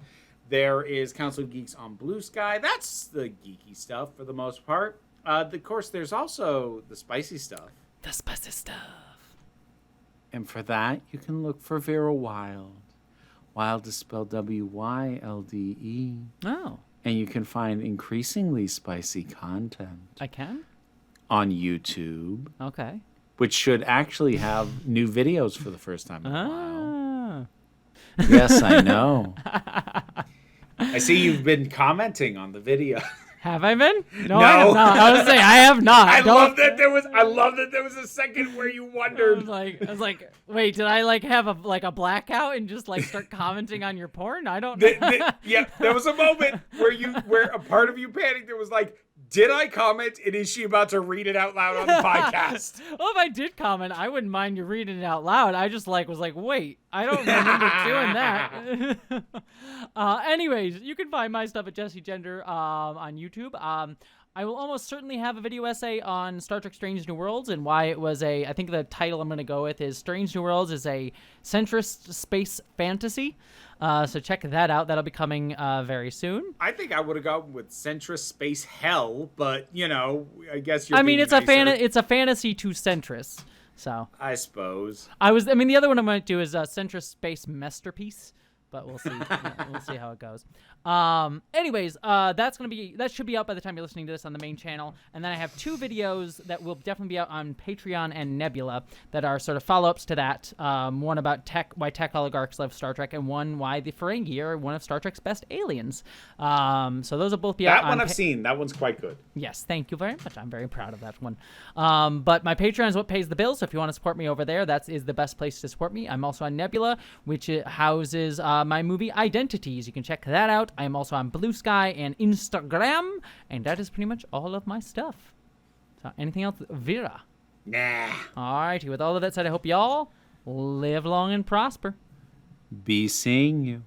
There is Council of Geeks on Blue Sky. That's the geeky stuff for the most part. Of course, there's also the spicy stuff. The spicy stuff. And for that, you can look for Vera Wild. Wild is spelled W-Y-L-D-E. Oh. And you can find increasingly spicy content. I can? On YouTube. Okay. Which should actually have new videos for the first time in a while. Ah. Yes, I know. I see you've been commenting on the video. Have I been? No, I have not. I was saying I have not. I love that there was a second where you wondered. I was like, wait, did I have a blackout and just start commenting on your porn? I don't know. Yeah, there was a moment where a part of you panicked. It was like, did I comment? And is she about to read it out loud on the podcast? Well, if I did comment, I wouldn't mind you reading it out loud. I just was like, wait, I don't remember doing that. Anyways, you can find my stuff at Jesse Gender on YouTube. I will almost certainly have a video essay on Star Trek Strange New Worlds and why it was I think the title I'm going to go with is Strange New Worlds is a centrist space fantasy. So check that out. That'll be coming very soon. I think I would have gone with centrist space hell, but I guess you're. I mean, it's a fantasy to centrist. So I suppose. The other one I might do is centrist space masterpiece. but we'll see. We'll see how it goes. Anyways, that should be out by the time you're listening to this on the main channel. And then I have 2 videos that will definitely be out on Patreon and Nebula that are sort of follow-ups to that. One about why tech oligarchs love Star Trek, and one why the Ferengi are one of Star Trek's best aliens. So those will both be out. That one I've seen. That one's quite good. Yes, thank you very much. I'm very proud of that one. But my Patreon is what pays the bills. So if you want to support me over there, that is the best place to support me. I'm also on Nebula, which houses my movie Identities. You can check that out. I am also on Blue Sky and Instagram, and that is pretty much all of my stuff. So anything else, Vera? Nah. All righty. With all of that said, I hope y'all live long and prosper. Be seeing you.